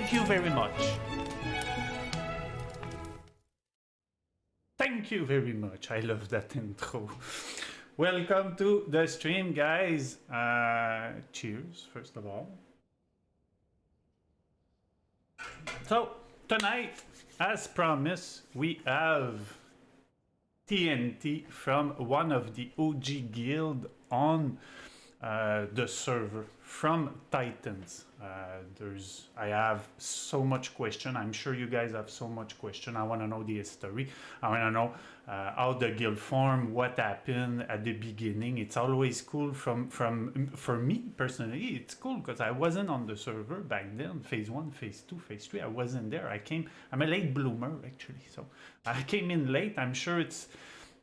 Thank you very much. Thank you very much. I love that intro. Welcome to the stream, guys. Cheers, first of all. So, tonight, as promised, we have TNT from one of the OG guild on the server from Titans. I have so much question. I'm sure you guys have so much question. I want to know the history. I want to know how the guild formed, what happened at the beginning. It's always cool for me personally. It's cool because I wasn't on the server back then. Phase 1, Phase 2, Phase 3. I wasn't there. I'm a late bloomer actually. So I came in late. I'm sure it's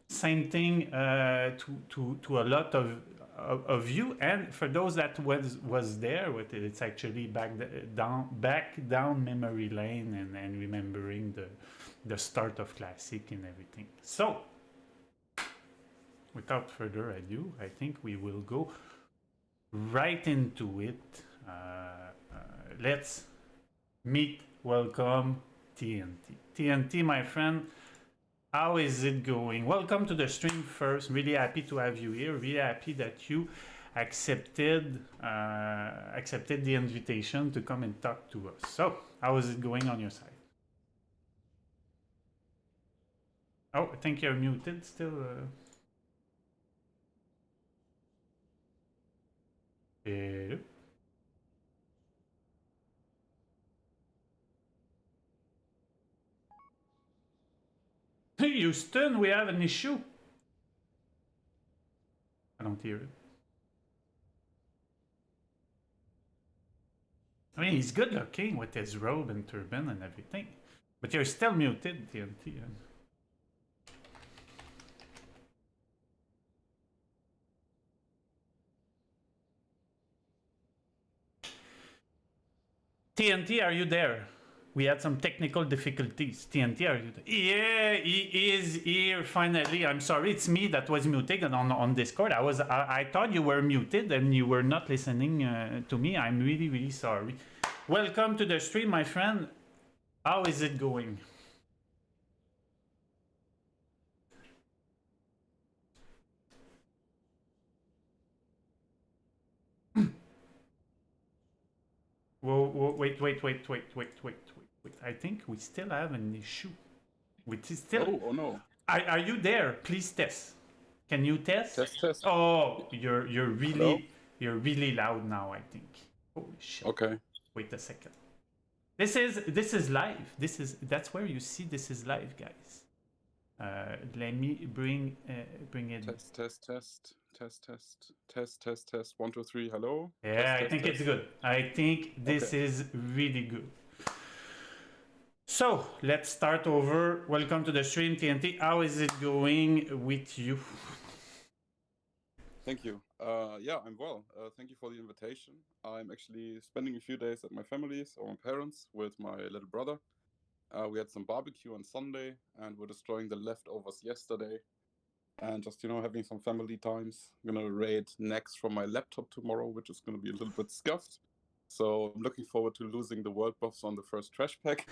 same thing to a lot of you, and for those that was there with it, it's actually back down memory lane and remembering the start of Classic and everything. So without further ado, I think we will go right into it. Let's welcome TNT, my friend. How is it going? Welcome to the stream first. Really happy to have you here. Really happy that you accepted the invitation to come and talk to us. So, how is it going on your side? Oh, I think you're muted still. Hello? Houston, we have an issue. I don't hear it. I mean, he's good looking with his robe and turban and everything. But you're still muted, TNT. TNT, are you there? We had some technical difficulties. TNT, are you there? Yeah, he is here finally. I'm sorry, it's me that was muted on Discord. I thought you were muted and you were not listening to me. I'm really, really sorry. Welcome to the stream, my friend. How is it going? Whoa, wait. I think we still have an issue. Oh no. Are you there? Please test. Can you test? Test. Oh, you're really loud now, I think. Holy shit. Okay. Wait a second. This is live. That's where you see this is live, guys. Let me bring it. Test. 1, 2, 3. Hello. Yeah, I think it's good. I think this is really good. So let's start over. Welcome to the stream, TNT. How is it going with you? Thank you. Yeah, I'm well. Thank you for the invitation. I'm actually spending a few days at my family's or my parents with my little brother. We had some barbecue on Sunday and we're destroying the leftovers yesterday. And just, having some family times. I'm going to raid next from my laptop tomorrow, which is going to be a little bit scuffed. So I'm looking forward to losing the world buffs on the first trash pack.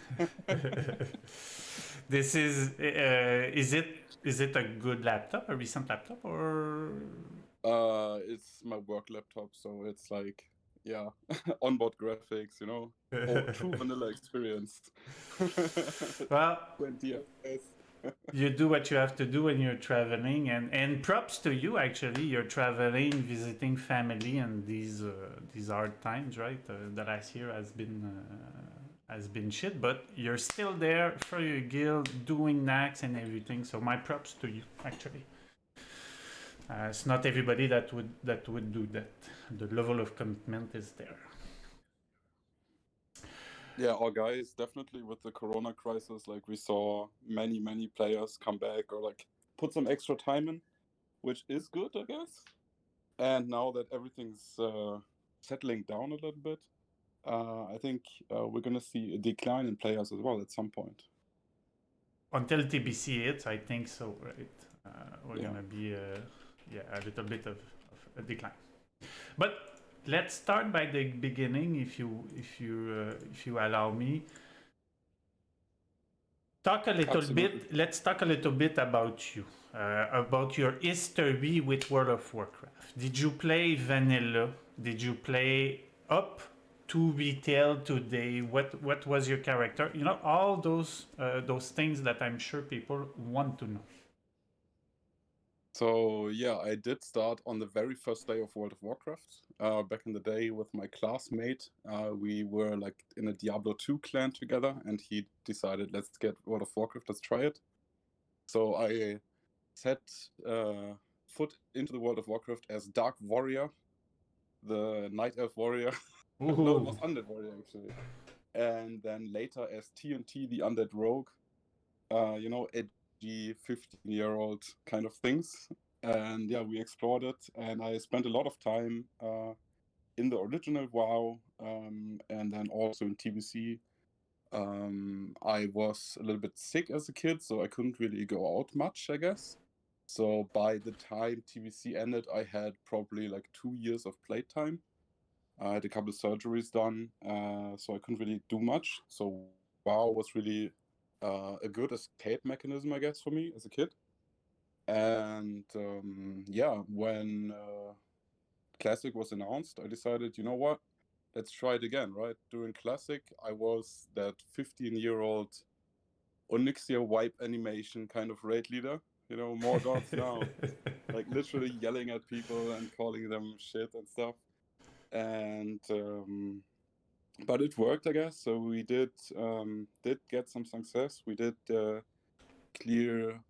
This is it a good laptop, a recent laptop, or? It's my work laptop, so it's like, yeah, onboard graphics, true vanilla experience. Well, 20 FPS. You do what you have to do when you're traveling, and props to you, actually. You're traveling, visiting family, and these hard times, right? The last year has been shit, but you're still there for your guild, doing knacks and everything. So my props to you, actually. It's not everybody that would do that. The level of commitment is there. Yeah, our guys, definitely with the corona crisis, like we saw many players come back or like put some extra time in, which is good, I guess. And now that everything's settling down a little bit, I think we're going to see a decline in players as well at some point. Until TBC hits, I think so, right? We're going to be a little bit of a decline. But let's start by the beginning, if you allow me. Talk a little Absolutely. bit. Let's talk a little bit about you, about your history with World of Warcraft. Did you play vanilla? Did you play up to retail today? What was your character? You know, all those things that I'm sure people want to know. So yeah, I did start on the very first day of World of Warcraft. Back in the day with my classmate, we were like in a Diablo 2 clan together, and he decided, let's get World of Warcraft, let's try it. So I set foot into the World of Warcraft as Dark Warrior, the Night Elf Warrior. No, it was Undead Warrior actually. And then later as TNT, the Undead Rogue. You know, edgy 15-year-old kind of things. And yeah, we explored it, and I spent a lot of time in the original WoW, and then also in TBC. I was a little bit sick as a kid, so I couldn't really go out much, I guess. So by the time TBC ended, I had probably like 2 years of playtime. I had a couple of surgeries done, so I couldn't really do much. So WoW was really a good escape mechanism, I guess, for me as a kid. And yeah, when Classic was announced, I decided, you know what, let's try it again, right? During Classic, I was that 15-year-old Onyxia wipe animation kind of raid leader, you know, more gods now, like literally yelling at people and calling them shit and stuff. And but it worked, I guess. So we did get some success. We did clear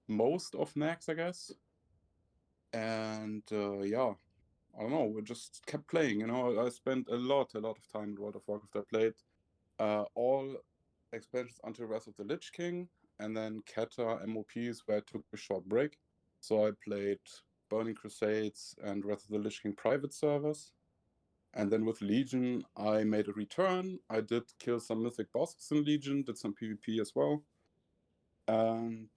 most of Nax, I guess. And yeah, I don't know. We just kept playing. You know, I spent a lot of time in World of Warcraft. I played all expansions until Wrath of the Lich King, and then Keta MOPs, where I took a short break. So I played Burning Crusades and Wrath of the Lich King private servers. And then with Legion, I made a return. I did kill some mythic bosses in Legion, did some PvP as well. And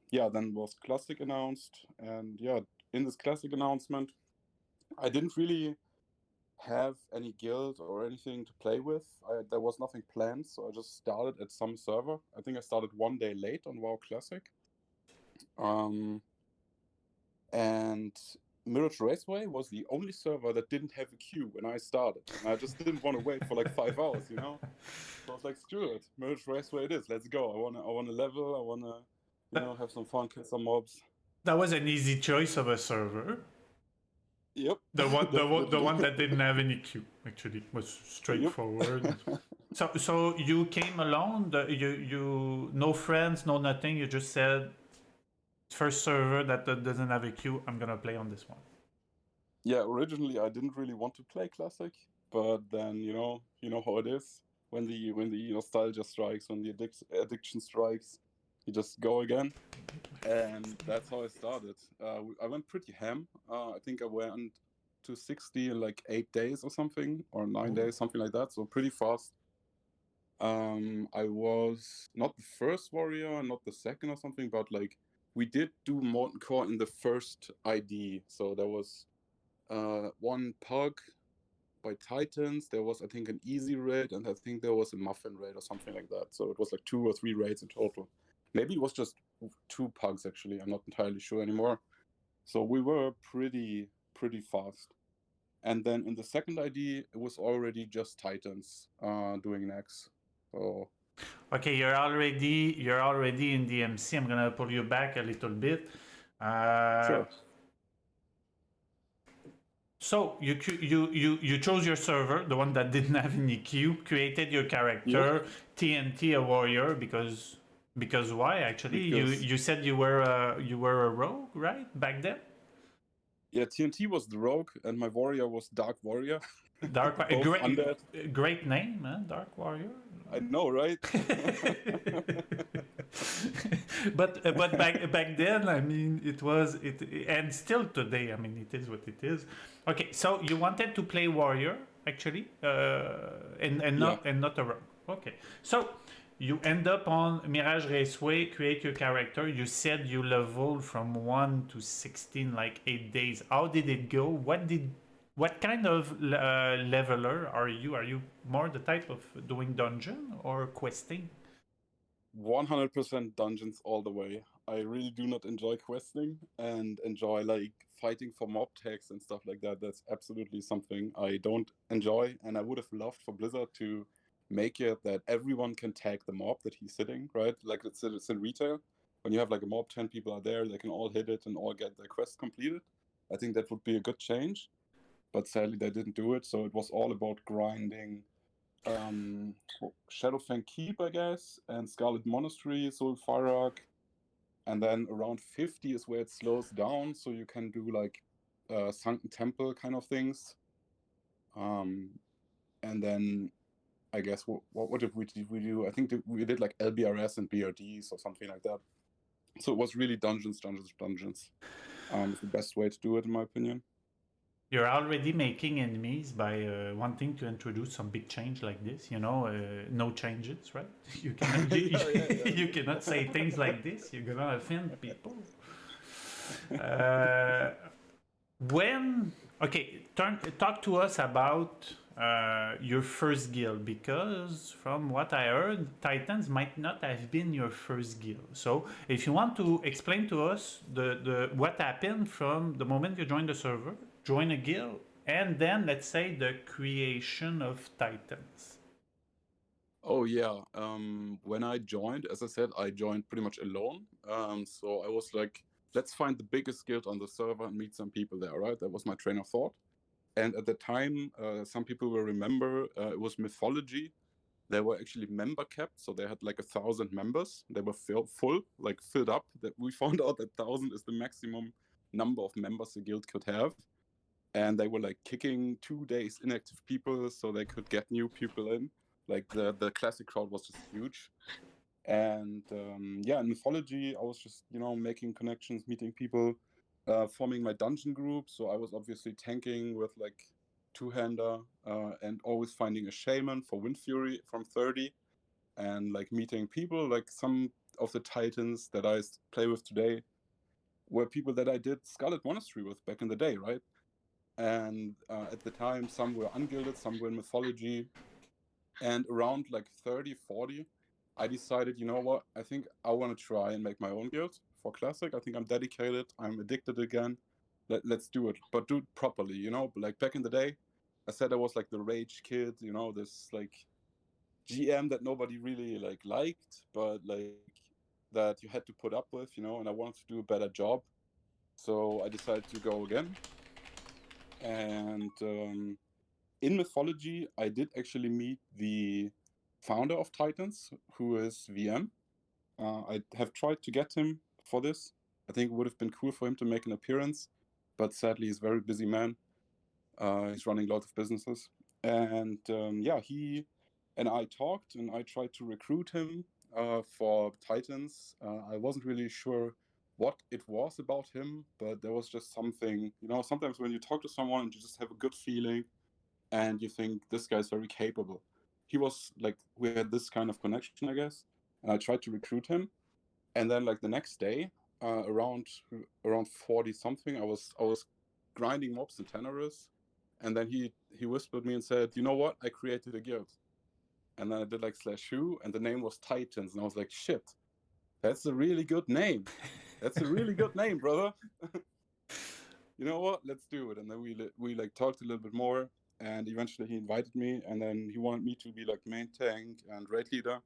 yeah, then was Classic announced. And yeah, in this Classic announcement, I didn't really have any guild or anything to play with. There was nothing planned, so I just started at some server. I think I started 1 day late on WoW Classic. And Mirage-Raceway was the only server that didn't have a queue when I started. And I just didn't want to wait for like 5 hours, you know? So I was like, screw it. Mirage-Raceway it is. Let's go. I wanna level. I wanna, you know, have some fun, kill some mobs. That was an easy choice of a server. Yep. The one that didn't have any queue, actually, was straightforward. Yep. So you came alone. You no friends, no nothing. You just said, first server that doesn't have a queue, I'm gonna play on this one. Yeah, originally I didn't really want to play Classic, but then you know how it is when the nostalgia strikes, when the addiction strikes, you just go again, and that's how I started. I went pretty ham. I think I went to 60 in like 8 days or something, or 9 days, something like that. So pretty fast. I was not the first warrior, not the second or something, but like we did do Molten Core in the first ID. So there was one pug by Titans. There was, I think, an easy raid, and I think there was a muffin raid or something like that. So it was like 2 or 3 raids in total. Maybe it was just 2 pugs actually. I'm not entirely sure anymore. So we were pretty fast. And then in the second ID, it was already just Titans doing next. So okay, you're already in DMC. I'm gonna pull you back a little bit. sure. So you chose your server, the one that didn't have any queue, created your character, yep. TNT a warrior, because why actually? Because you said you were a rogue, right, back then? Yeah, TNT was the rogue, and my warrior was Dark Warrior. Dark great name, man, Dark Warrior. I know, right? but back then, I mean, it and still today, I mean, it is what it is. Okay, so you wanted to play warrior actually, and not a rogue. Okay, so you end up on Mirage-Raceway, create your character. You said you leveled from 1 to 16 like 8 days. How did it go? What did What kind of leveler are you? Are you more the type of doing dungeon or questing? 100% dungeons all the way. I really do not enjoy questing and enjoy like fighting for mob tags and stuff like that. That's absolutely something I don't enjoy, and I would have loved for Blizzard to make it that everyone can tag the mob that he's hitting, right? Like it's in retail. When you have like a mob, 10 people are there, they can all hit it and all get their quest completed. I think that would be a good change, but sadly they didn't do it. So it was all about grinding Shadowfang Keep, I guess, and Scarlet Monastery, Zul'Farrak, and then around 50 is where it slows down, so you can do like Sunken Temple kind of things. And then I guess what did we do? I think we did like LBRS and BRDs or something like that. So it was really dungeons. It's the best way to do it, in my opinion. You're already making enemies by wanting to introduce some big change like this. You know, no changes, right? You cannot, you cannot say things like this. You're gonna offend people. When okay, talk to us about your first guild, because from what I heard, Titans might not have been your first guild. So if you want to explain to us the what happened from the moment you joined the server, join a guild, and then let's say the creation of Titans. Oh yeah. When I joined, as I said, I joined pretty much alone. So I was like, let's find the biggest guild on the server and meet some people there, right? That was my train of thought. And at the time, some people will remember it was Mythology. They were actually member capped, so they had like 1,000 members. They were full, like filled up. That we found out that 1,000 is the maximum number of members a guild could have. And they were like kicking 2 days inactive people so they could get new people in. Like the classic crowd was just huge. And yeah, in Mythology, I was just, making connections, meeting people, forming my dungeon group. So I was obviously tanking with like two-hander and always finding a shaman for Wind Fury from 30 and like meeting people. Like some of the Titans that I play with today were people that I did Scarlet Monastery with back in the day, right? And at the time, some were ungilded, some were in Mythology. And around like 30, 40, I decided, you know what, I think I want to try and make my own guild for Classic. I think I'm dedicated, I'm addicted again. Let's do it, but do it properly, Like back in the day, I said I was like the rage kid, this like GM that nobody really like liked, but like that you had to put up with, and I wanted to do a better job. So I decided to go again. And in Mythology, I did actually meet the founder of Titans, who is VM. I have tried to get him for this. I think it would have been cool for him to make an appearance, but sadly, he's a very busy man. He's running lots of businesses. And yeah, he and I talked, and I tried to recruit him for Titans. I wasn't really sure what it was about him, but there was just something, sometimes when you talk to someone and you just have a good feeling and you think this guy's very capable. He was like, we had this kind of connection, I guess, and I tried to recruit him. And then like the next day, around 40 something, I was grinding mobs in Tenorus, and then he whispered me and said, you know what, I created a guild. And then I did like /who, and the name was Titans, and I was like, shit, that's a really good name. That's a really good name, brother. You know what? Let's do it. And then we like talked a little bit more, and eventually he invited me, and then he wanted me to be like main tank and raid leader,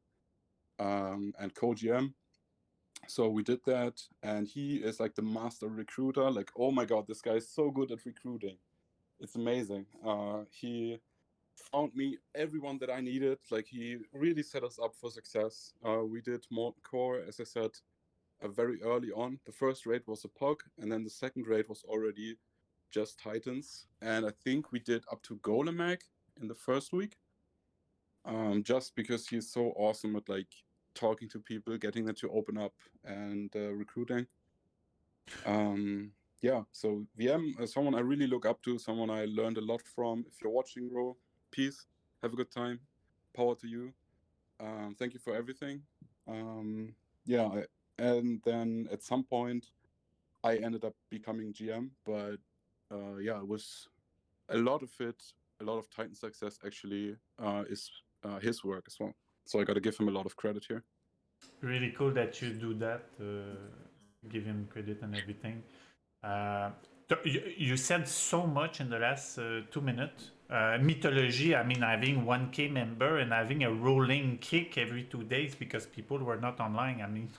and co-GM. So we did that, and he is like the master recruiter. Like, oh my god, this guy is so good at recruiting. It's amazing. He found me everyone that I needed. Like, he really set us up for success. We did Molten Core, as I said, very early on. The first raid was a POG, and then the second raid was already just Titans. And I think we did up to Golemag in the first week, just because he's so awesome at like talking to people, getting them to open up, and recruiting. Yeah, so VM is someone I really look up to, someone I learned a lot from. If you're watching, bro, peace, have a good time, power to you. Thank you for everything. Yeah, and then at some point I ended up becoming GM, but yeah, it was a lot of Titan success actually is his work as well. So I got to give him a lot of credit here. Really cool that you do that. Give him credit and everything. You said so much in the last 2 minutes. Mythology, I mean, having 1K member and having a rolling kick every 2 days because people were not online. I mean,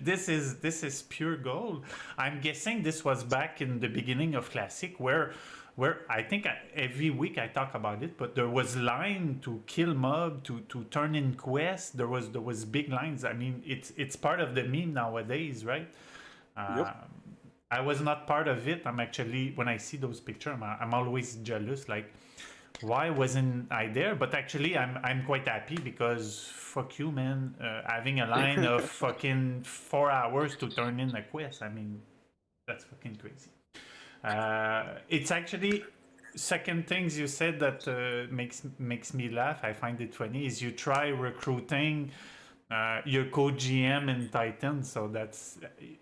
this is pure gold. I'm guessing this was back in the beginning of Classic where I think every week I talk about it, but there was line to kill mob, to turn in quests. There was big lines. I mean, it's part of the meme nowadays, right? Yep. I was not part of it. I'm actually, when I see those pictures, I'm always jealous. Like, why wasn't I there? But actually, I'm quite happy because fuck you, man. Having a line of fucking 4 hours to turn in a quest. I mean, that's fucking crazy. It's actually second things you said that makes me laugh. I find it funny is you try recruiting your co-GM in Titan. So that's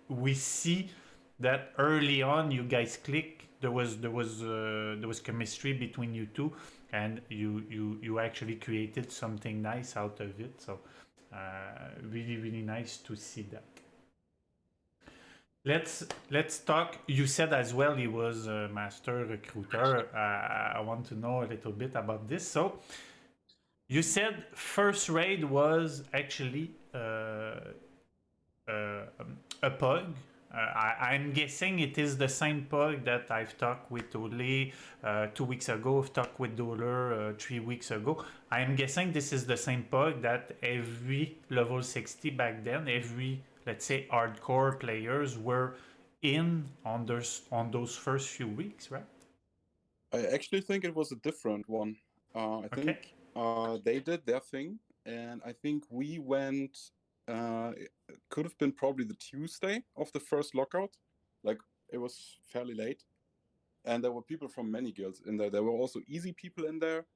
we see that early on you guys click. There was chemistry between you two, and you actually created something nice out of it. So really nice to see that. Let's talk. You said as well he was a master recruiter. I want to know a little bit about this. So you said first raid was actually a pug. I'm guessing it is the same pug that I've talked with Ole 2 weeks ago. I've talked with Doler 3 weeks ago. I'm guessing this is the same pug that every level 60 back then, every, let's say, hardcore players were in on those first few weeks, right? I actually think it was a different one. I think they did their thing, and I think we went. It could have been probably the Tuesday of the first lockout. Like, it was fairly late, and there were people from many guilds in there. There were also easy people in there,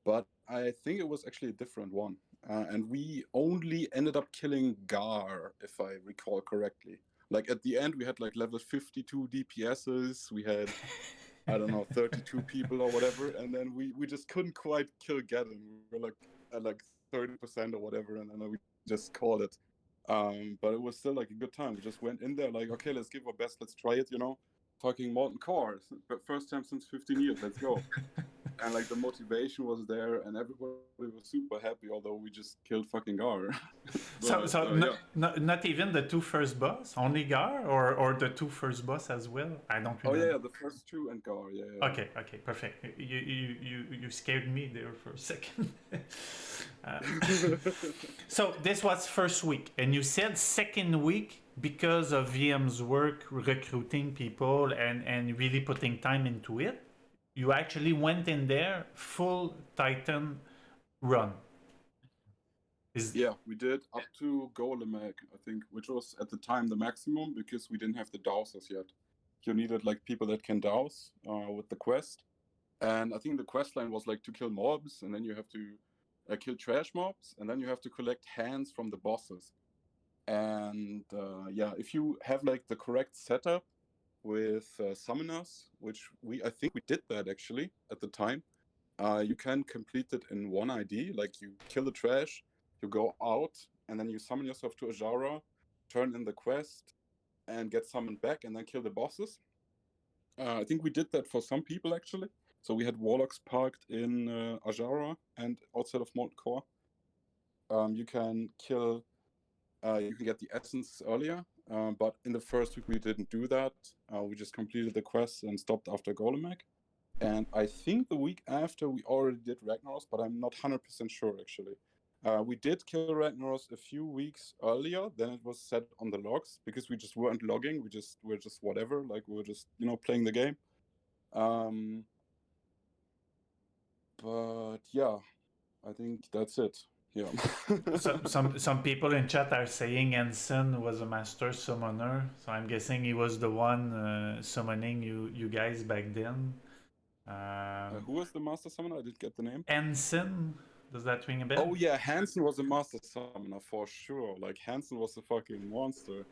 but I think it was actually a different one. And we only ended up killing Gar, if I recall correctly. Like, at the end, we had like level 52 DPSs. We had, I don't know, 32 people or whatever, and then we just couldn't quite kill Gaddon. We were like at like 30% or whatever, and then we just called it. But it was still like a good time. We just went in there like, okay, let's give our best, let's try it, you know. Fucking Molten Core, but first time since 15 years, let's go. And like the motivation was there, and everybody was super happy, although we just killed fucking Gar. Not even the 2 first boss, only Gar, or the 2 first boss as well. I don't remember. Oh yeah, the first 2 and Gar. Yeah. Okay, perfect. You scared me there for a second. So this was first week, and you said second week because of VM's work recruiting people and really putting time into it. You actually went in there full Titan run. Yeah, we did up to Golemac, I think, which was at the time the maximum because we didn't have the dowsers yet. You needed like people that can douse with the quest, and I think the quest line was like to kill mobs, and then you have to kill trash mobs, and then you have to collect hands from the bosses. And yeah, if you have like the correct setup with summoners, which I think we did that actually at the time, you can complete it in one ID. Like, you kill the trash, you go out, and then you summon yourself to Ajara, turn in the quest, and get summoned back, and then kill the bosses. I think we did that for some people actually. So we had warlocks parked in Ajara and outside of Molten Core. You can kill. You can get the essence earlier, but in the first week we didn't do that. We just completed the quest and stopped after Golemac. And I think the week after we already did Ragnaros, but I'm not 100% sure actually. We did kill Ragnaros a few weeks earlier than it was set on the logs because we just weren't logging. We were just whatever, like we were just, you know, playing the game. But yeah, I think that's it. Yeah. some people in chat are saying Ensign was a master summoner, so I'm guessing he was the one summoning you guys back then. Who was the master summoner? I didn't get the name. Ensign. Does that ring a bell? Oh yeah, Hansen was a master summoner for sure. Like, Hansen was a fucking monster.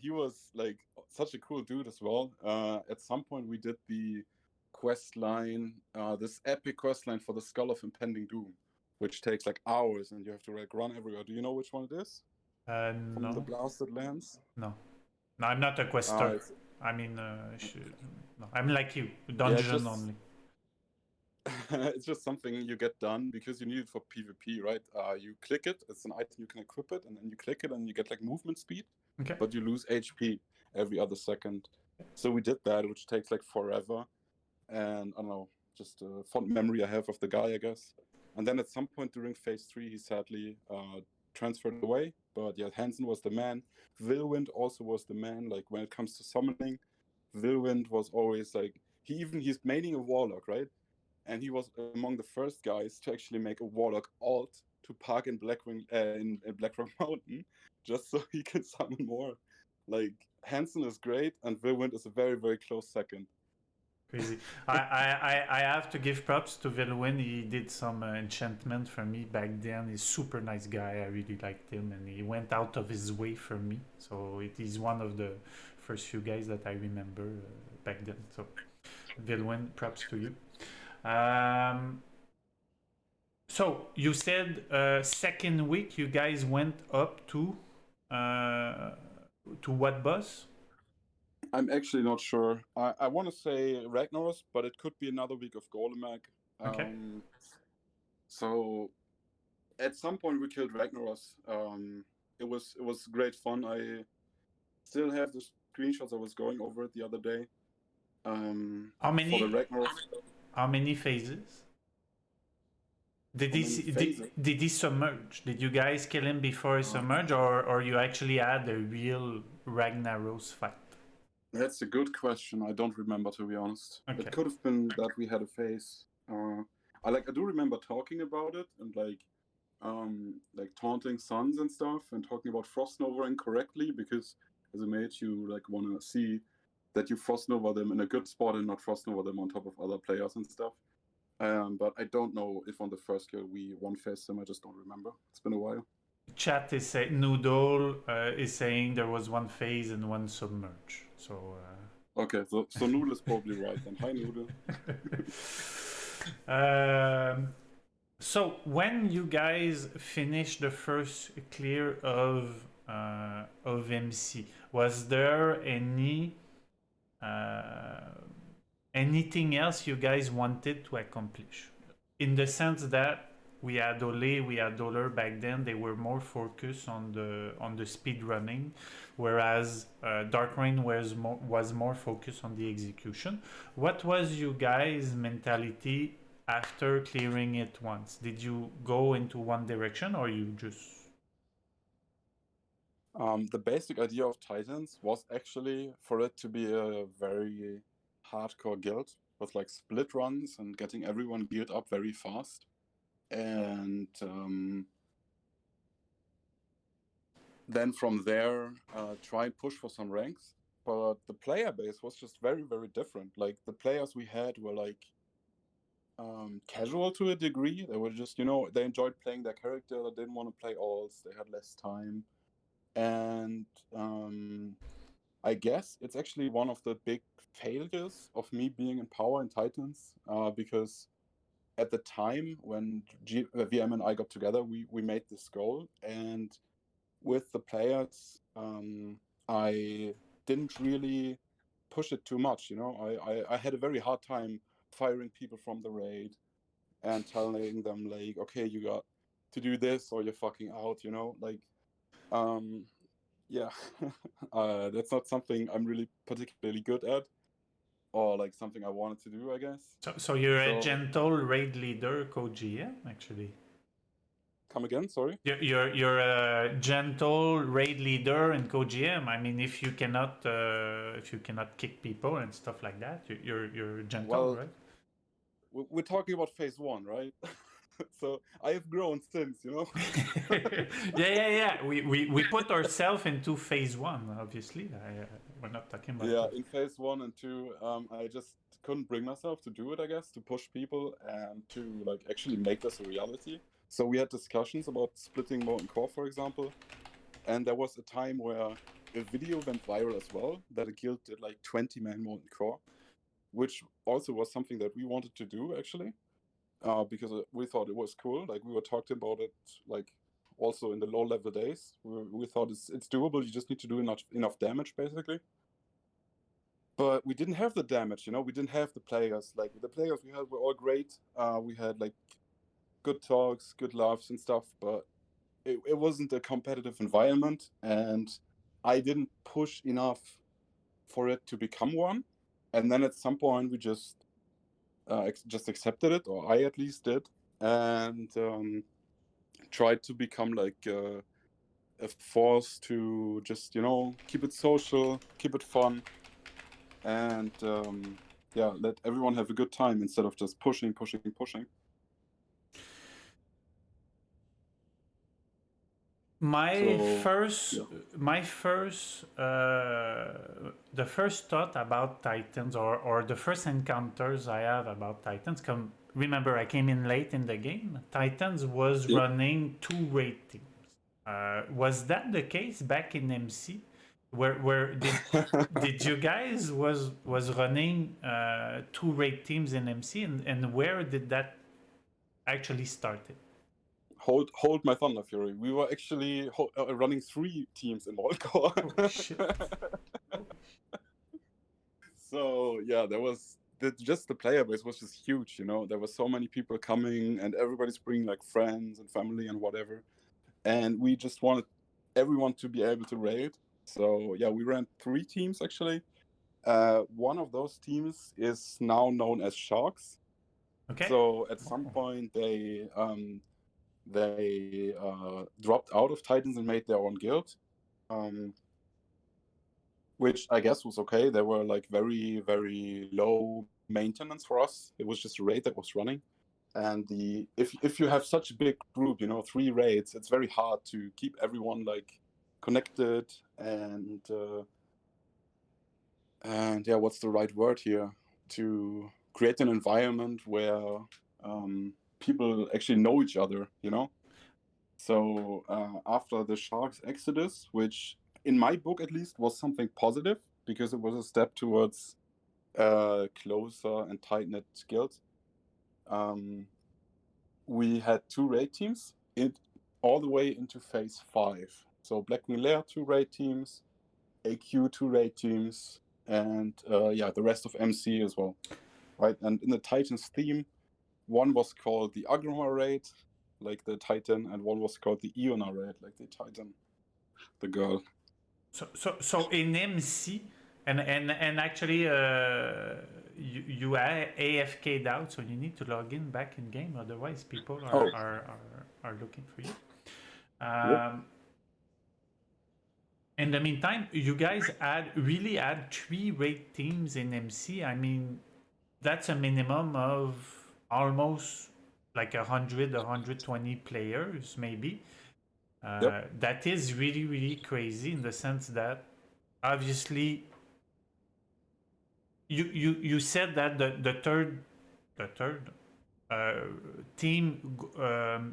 He was like such a cool dude as well. At some point we did the quest line, this epic quest line for the Skull of Impending Doom, which takes like hours and you have to like run everywhere. Do you know which one it is? From the No, Blasted Lands? no, no. I'm not a quester. I mean, no, I'm like you, dungeon only. It's just something you get done because you need it for PvP, right? You click it, it's an item you can equip it, and then you click it and you get like movement speed, Okay. but you lose HP every other second. So we did that, which takes like forever. And I don't know, just a fond memory I have of the guy, I guess. And then at some point during phase 3, he sadly transferred away. But yeah, Hansen was the man. Vilwind also was the man. Like when it comes to summoning, Vilwind was always like, he's maining a warlock, right? And he was among the first guys to actually make a warlock alt to park in in Blackrock Mountain, just so he can summon more. Like Hansen is great, and Vilwind is a very, very close second. Crazy. I have to give props to Vilwin. He did some enchantment for me back then. He's super nice guy. I really liked him, and he went out of his way for me. So it is one of the first few guys that I remember back then. So Vilwin, props to you. So you said second week you guys went up to what boss? I'm actually not sure. I want to say Ragnaros, but it could be another week of Golemak. Okay. So at some point we killed Ragnaros. It was great fun. I still have the screenshots. I was going over it the other day. How many? For the Ragnaros. How many phases? Did he submerge? Did you guys kill him before he submerged, or you actually had a real Ragnaros fight? That's a good question. I don't remember, to be honest. Okay. It could have been that we had a phase. I do remember talking about it and like taunting suns and stuff and talking about Frost Nova incorrectly, because as a mage you like want to see that you Frost Nova them in a good spot and not Frost Nova them on top of other players and stuff. But I don't know if on the first kill we one phased them. I just don't remember. It's been a while. Chat is saying Noodle is saying there was one phase and one submerge. So okay, so Noodle is probably right then. Hi Noodle. So when you guys finished the first clear of MC, was there anything else you guys wanted to accomplish? In the sense that we had Ole, we had Dollar back then. They were more focused on the speed running, whereas Dark Rain was more focused on the execution. What was you guys' mentality after clearing it once? Did you go into one direction, or you just? The basic idea of Titans was actually for it to be a very hardcore guild with like split runs and getting everyone geared up very fast. And then from there, try and push for some ranks. But the player base was just very, very different. Like the players we had were like casual to a degree. They were just, they enjoyed playing their character. They didn't want to play alts. They had less time. And I guess it's actually one of the big failures of me being in power in Titans, because at the time when VM and I got together, we made this goal, and with the players, I didn't really push it too much. I had a very hard time firing people from the raid and telling them like, okay, you got to do this or you're fucking out. Yeah, that's not something I'm really particularly good at, or like something I wanted to do, I guess. So you're a gentle raid leader, co-GM, actually. Come again? Sorry. You're a gentle raid leader and co-GM. I mean, if you cannot kick people and stuff like that, you're gentle, right? We're talking about phase 1, right? So I have grown since, yeah. We put ourselves into phase 1, obviously. We're not talking about. Yeah, in phase 1 and 2, I just couldn't bring myself to do it, I guess, to push people and to like actually make this a reality. So we had discussions about splitting Molten Core, for example, and there was a time where a video went viral as well, that a guild did like 20-man Molten Core, which also was something that we wanted to do actually, because we thought it was cool. Like we were talking about it, like also in the low level days. We thought it's doable. You just need to do enough damage basically. But we didn't have the damage, you know. We didn't have the players. Like the players we had were all great. We had like good talks, good laughs and stuff, but it wasn't a competitive environment, and I didn't push enough for it to become one. And then at some point we just accepted it, or I at least did, and tried to become like a force to just, you know, keep it social, keep it fun, and yeah, let everyone have a good time instead of just pushing. My So first, yeah. the first thought about Titans, or the first encounters I have about Titans, remember I came in late in the game. Titans was Yep. running 2 raid teams. Was that the case back in MC? Where did you guys was running 2 raid teams in MC, and where did that actually started? Hold my thunder, Fury. We were actually running 3 teams in Volkor. Oh shit! So yeah, there was just the player base was just huge, you know. There were so many people coming, and everybody's bringing like friends and family and whatever. And we just wanted everyone to be able to raid. So yeah, we ran 3 teams actually. One of those teams is now known as Sharks. Okay. So at some point they dropped out of Titans and made their own guild, which I guess was okay. They were like very, very low maintenance for us. It was just a raid that was running. And if you have such a big group, you know, 3 raids, it's very hard to keep everyone like connected and yeah, what's the right word here? To create an environment where people actually know each other, you know. So after the Sharks exodus, which in my book at least was something positive because it was a step towards closer and tight-knit guild, we had 2 raid teams all the way into phase 5. So Blackwing Lair 2 raid teams, AQ 2 raid teams, and yeah, the rest of MC as well, right? And in the Titans theme, one was called the Agroma raid, like the Titan, and one was called the Iona raid, like the Titan, the girl. So in MC, and actually, you are AFK'd out, so you need to log in back in game. Otherwise, people are looking for you. Yep. In the meantime, you guys really add 3 raid teams in MC. I mean, that's a minimum of almost like 120 players, maybe. Yep. That is really, really crazy in the sense that obviously you said that the third team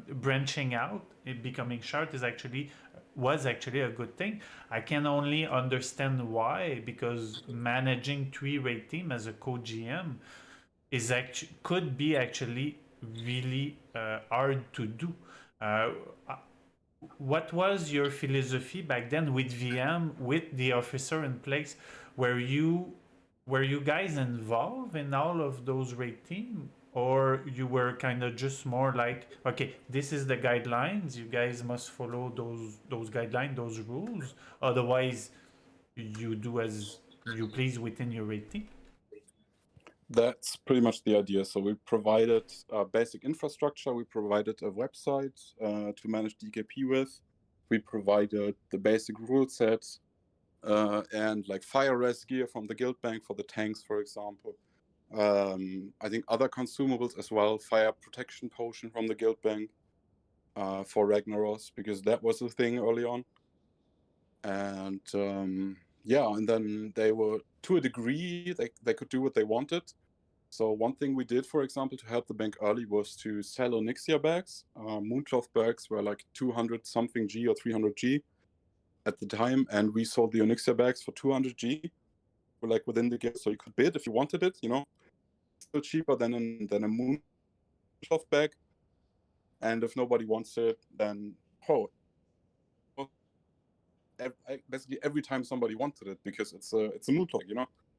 branching out, it becoming short was actually a good thing. I can only understand why, because managing 3 raid team as a co-GM could be actually really hard to do. What was your philosophy back then with VM, with the officer in place? Were you guys involved in all of those raid team, or you were kind of just more like, okay, this is the guidelines, you guys must follow those guidelines, those rules, otherwise you do as you please within your raid team? That's pretty much the idea. So we provided basic infrastructure. We provided a website to manage DKP with. We provided the basic rule sets and like fire res gear from the guild bank for the tanks, for example. I think other consumables as well. Fire protection potion from the guild bank for Ragnaros, because that was the thing early on. And yeah, and then they were, to a degree, they could do what they wanted. So one thing we did, for example, to help the bank early was to sell Onyxia bags. Mooncloth bags were like 200 something G or 300 G at the time, and we sold the Onyxia bags for 200 G. like within the guild, so you could bid if you wanted it. Still cheaper than a Moonshelf bag. And if nobody wants it, then basically every time somebody wanted it, because it's a moon clock,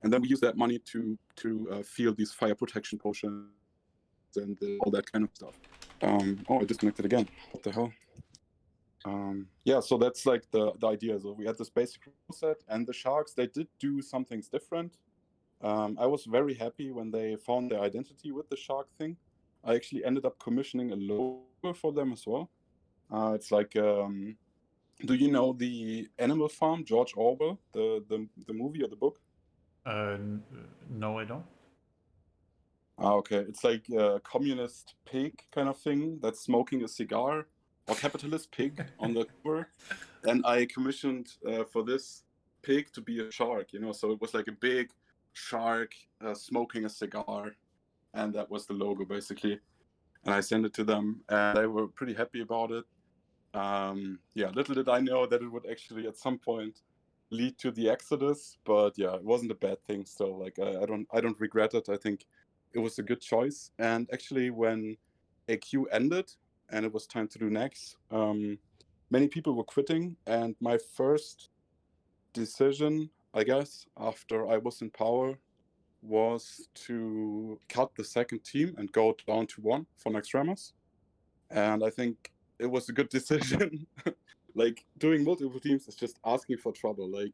And then we use that money to field these fire protection potions and all that kind of stuff. I disconnected again. What the hell? Yeah, so that's like the idea. So we had this basic set, and the Sharks, they did do some things different. I was very happy when they found their identity with the shark thing. I actually ended up commissioning a logo for them as well. It's like, do you know the Animal Farm, George Orwell, the movie or the book? No, I don't. Okay. It's like a communist pig kind of thing that's smoking a cigar, or capitalist pig on the cover. And I commissioned for this pig to be a shark, so it was like a big shark smoking a cigar, and that was the logo basically. And I sent it to them, and they were pretty happy about it. Yeah, little did I know that it would actually at some point lead to the Exodus, but yeah, it wasn't a bad thing still. Like I don't regret it. I think it was a good choice. And actually, when AQ ended and it was time to do next, many people were quitting, and my first decision, I guess, after I was in power, was to cut the second team and go down to one for next Ramos. And I think it was a good decision. Like, doing multiple teams is just asking for trouble. Like,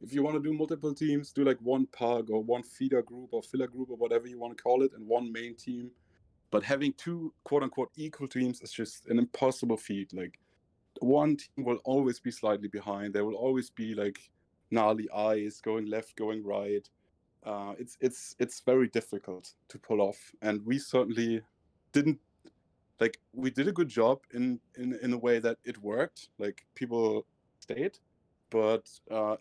if you want to do multiple teams, do like one pug or one feeder group or filler group or whatever you want to call it, and one main team. But having two quote unquote equal teams is just an impossible feat. Like, one team will always be slightly behind. There will always be like gnarly eyes going left, going right. It's very difficult to pull off, and we certainly didn't. Like, we did a good job in a way that it worked. Like, people stayed, but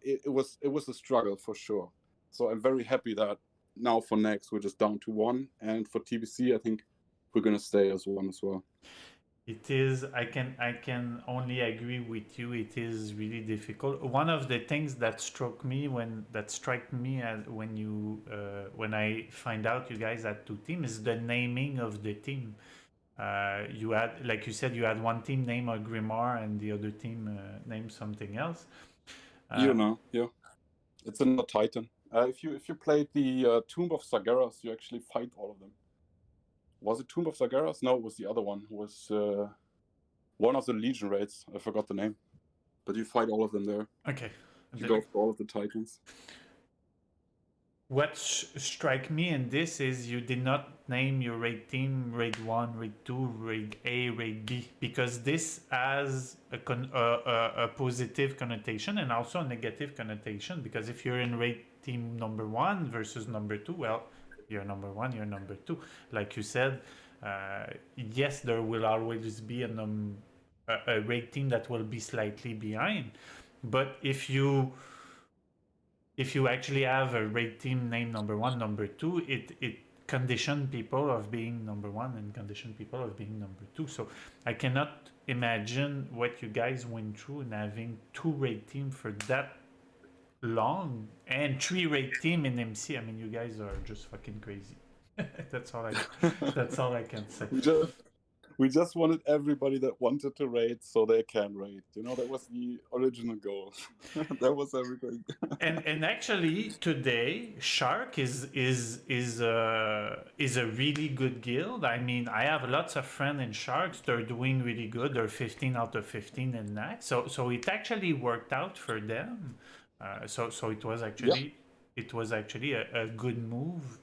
it was a struggle for sure. So I'm very happy that now for next we're just down to one, and for TBC I think we're gonna stay as one as well. It is. I can only agree with you. It is really difficult. One of the things that struck me as when I find out you guys had two teams is the naming of the team. You had, like you said, you had one team named Grimoire and the other team named something else. Yeah, it's another Titan. If you played the Tomb of Sargeras, you actually fight all of them. Was it Tomb of Sargeras? No, it was the other one. It was one of the Legion raids. I forgot the name, but you fight all of them there. Okay. You go for all of the Titans. What strike me in this is you did not name your raid team raid 1, raid 2, raid A, raid B, because this has a positive connotation and also a negative connotation, because if you're in raid team number 1 versus number 2, well, you're number 1, you're number 2. Like you said, yes, there will always be a raid team that will be slightly behind, but if you actually have a raid team named number 1, number 2, it condition people of being number 1 and condition people of being number 2. So I cannot imagine what you guys went through in having 2 raid team for that long and 3 raid team in MC. I mean, you guys are just fucking crazy. That's all I can say. We just wanted everybody that wanted to raid so they can raid. That was the original goal. That was everything. and actually today Shark is a really good guild. I mean, I have lots of friends in Sharks. They're doing really good. They're 15 out of 15 in NAC. So it actually worked out for them. So it was actually a good move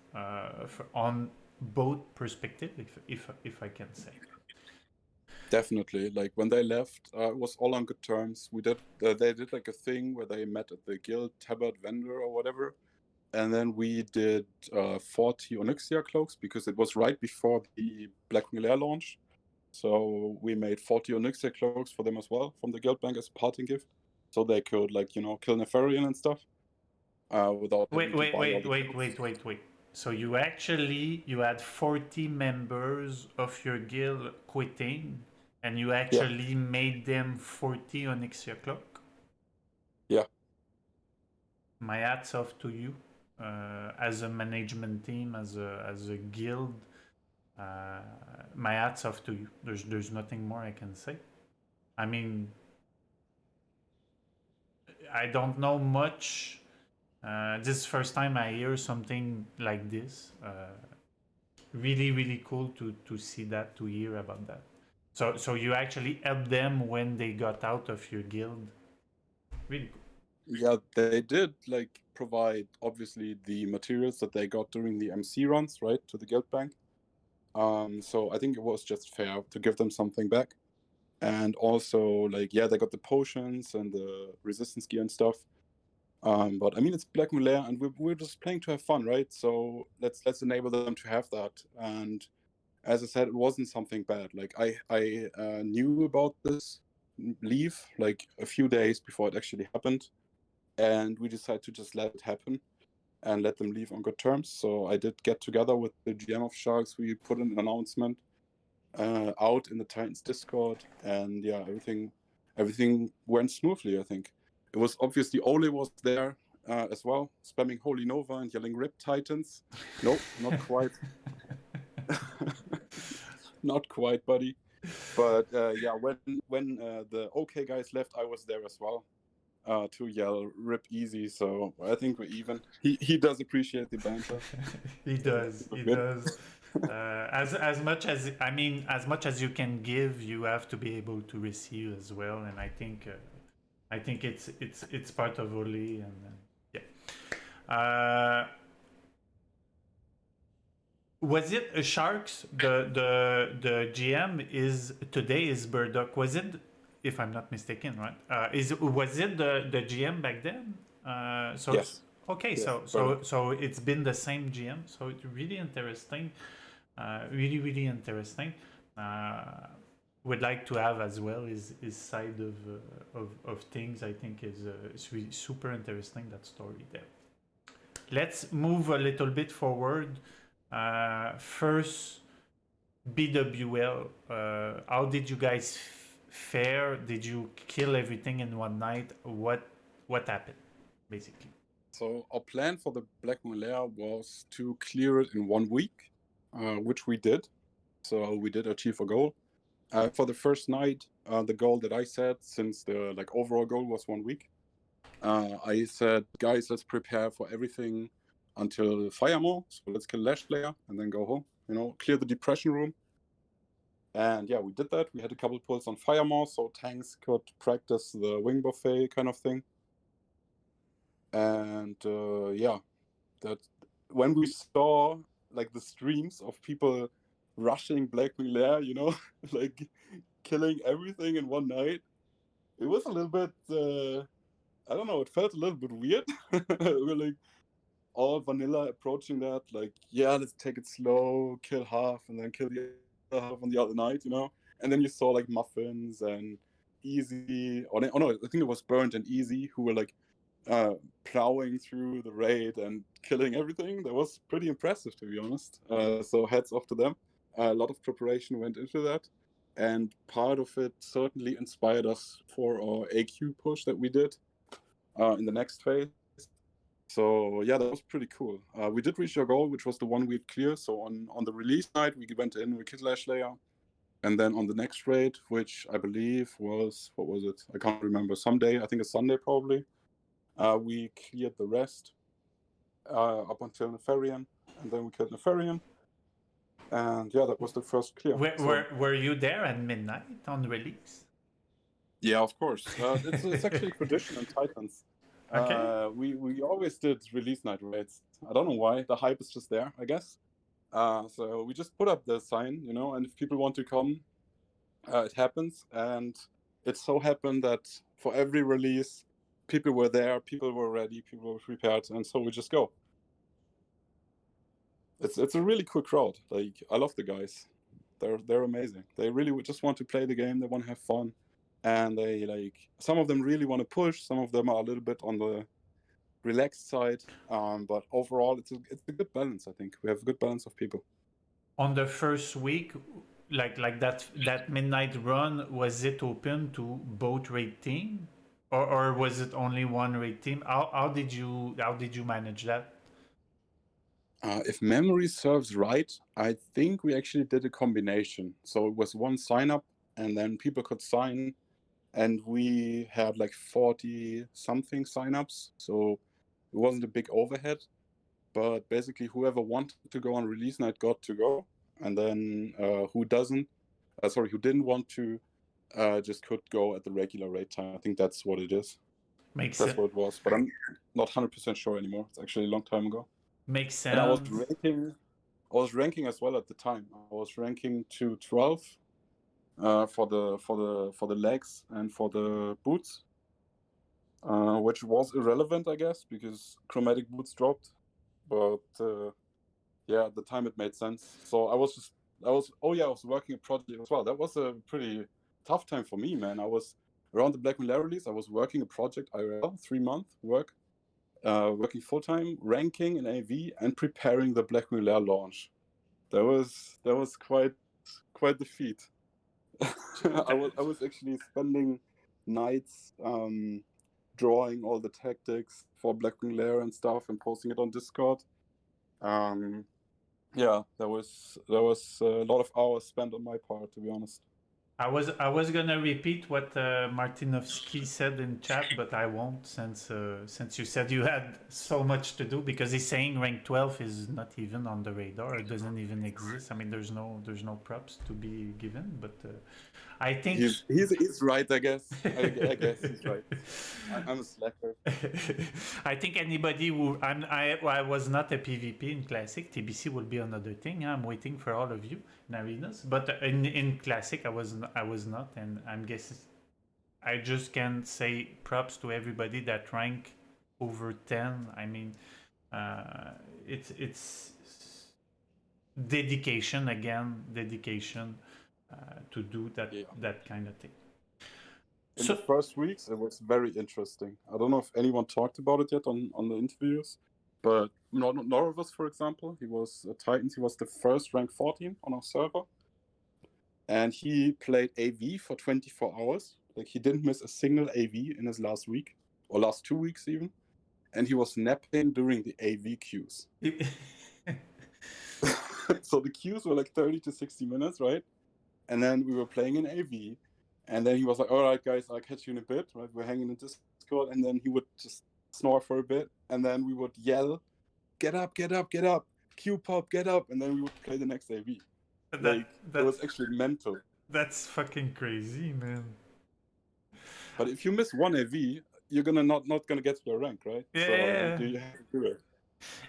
on both perspectives, if I can say. Definitely. Like, when they left, it was all on good terms. They did like a thing where they met at the guild tabard vendor or whatever, and then we did 40 Onyxia cloaks, because it was right before the Blackwing Lair launch. So we made 40 Onyxia cloaks for them as well from the guild bank as a parting gift, so they could, like, kill Nefarian and stuff without. Wait. So you had 40 members of your guild quitting, and you actually made them 40 Onyxia cloak? Yeah. My hats off to you. as a management team, as a guild. My hats off to you. There's nothing more I can say. I mean, I don't know much. This is the first time I hear something like this. Really, really cool to see that, to hear about that. So you actually helped them when they got out of your guild. Really cool. Yeah, they did like provide obviously the materials that they got during the MC runs, right, to the guild bank. So I think it was just fair to give them something back. And also, like, yeah, they got the potions and the resistance gear and stuff. But I mean, it's Black Mulaire, and we're just playing to have fun, right? So let's enable them to have that. And as I said, it wasn't something bad. Like I knew about this leave like a few days before it actually happened, and we decided to just let it happen and let them leave on good terms. So I did get together with the GM of Sharks. We put an announcement out in the Titans Discord, and yeah, everything went smoothly. I think it was obviously Ole was there as well, spamming Holy Nova and yelling "Rip Titans." Nope, not quite. Not quite, buddy. But yeah, when the OK guys left, I was there as well to yell "Rip Easy." So I think we're even. He does appreciate the banter. He does. He does. As much as I mean, as much as you can give, you have to be able to receive as well. And I think it's part of Oli. And yeah. Was it Sharks? The GM is today is Burdock. Was it, if I'm not mistaken, right? Was it the GM back then? So yes. Okay, yes, so it's been the same GM. So it's really interesting, really interesting. Would like to have as well his side of things. I think is really super interesting, that story there. Let's move a little bit forward. First, BWL. How did you guys fare? Did you kill everything in one night? What happened, basically? So our plan for the Black Mulaire was to clear it in 1 week, which we did. So we did achieve a goal. For the first night, the goal that I set, since the overall goal was 1 week, I said, guys, let's prepare for everything until Firemaw. So let's kill Lash Slayer and then go home. Clear the depression room. And yeah, we did that. We had a couple pulls on Firemaw, so tanks could practice the wing buffet kind of thing. And yeah, that when we saw the streams of people rushing Black Mulaire, like killing everything in one night, it was a little bit I don't know, it felt a little bit weird. We're like all vanilla approaching that, yeah, let's take it slow, kill half and then kill the other half on the other night, and then you saw Muffins and Easy, no, I think it was Burnt and Easy, who were plowing through the raid and killing everything. That was pretty impressive, to be honest. So hats off to them. A lot of preparation went into that, and part of it certainly inspired us for our AQ push that we did in the next phase. So yeah, that was pretty cool. We did reach our goal, which was the 1 week clear. So on the release night, we went in, we killed Lash Slayer. And then on the next raid, which I believe was, what was it? I can't remember. Someday, I think it's Sunday probably. We cleared the rest up until Nefarian, and then we killed Nefarian. And yeah, that was the first clear. Were you there at midnight on release? Yeah, of course. It's actually tradition in Titans. Okay. We always did release night raids. I don't know why. The hype is just there, I guess. So we just put up the sign, and if people want to come, it happens. And it so happened that for every release, people were there, people were ready, people were prepared, and so we just go. It's a really cool crowd. I love the guys. They're amazing. They really just want to play the game. They want to have fun, and they some of them really want to push. Some of them are a little bit on the relaxed side, but overall, it's a good balance. I think we have a good balance of people. On the first week, like that midnight run, was it open to both raid team, or was it only one raid team? How did you manage that? If memory serves right, I think we actually did a combination. So it was one sign up, and then people could sign, and we had like 40 something signups. So it wasn't a big overhead, but basically whoever wanted to go on release night got to go, and then who didn't want to, just could go at the regular raid time. I think that's what it is. Makes That's sense. what it was, but I'm not 100% sure anymore. It's actually a long time ago. Makes And I was sense. ranking as well at the time. I was ranking to 12 for the legs and for the boots, which was irrelevant, I guess, because chromatic boots dropped. But yeah, at the time it made sense. So I was working a project as well. That was a pretty tough time for me, man. I was around the Black Mirror release. I was working a project IRL, 3-month work, working full time, ranking in AV, and preparing the Black Mirror launch. That was quite the feat. I was actually spending nights drawing all the tactics for Black Mirror and stuff and posting it on Discord. Yeah, there was a lot of hours spent on my part, to be honest. I was gonna repeat what Martinovsky said in chat, but I won't since you said you had so much to do, because he's saying rank 12 is not even on the radar. It doesn't even exist. I mean, there's no props to be given, but I think he's right. I guess he's right. I'm a slacker. I think anybody who I was not a PvP in Classic. TBC will be another thing. I'm waiting for all of you in arenas, but in Classic I was not, and I'm guessing I just can say props to everybody that rank over 10. I mean, it's dedication to do that kind of thing. In the first weeks, it was very interesting. I don't know if anyone talked about it yet on the interviews, but Norovus, for example, he was a Titans. He was the first rank 14 on our server, and he played AV for 24 hours. Like, he didn't miss a single AV in his last week, or last 2 weeks even, and he was napping during the AV queues. So the queues were like 30 to 60 minutes, right? And then we were playing in AV, and then he was like, "All right, guys, I'll catch you in a bit." Right? We're hanging in Discord, and then he would just snore for a bit, and then we would yell, "Get up, get up, get up, Q pop, get up," and then we would play the next AV. It was actually mental. That's fucking crazy, man. But if you miss one AV, you're not gonna get to your rank, right? Yeah. So you have to do it.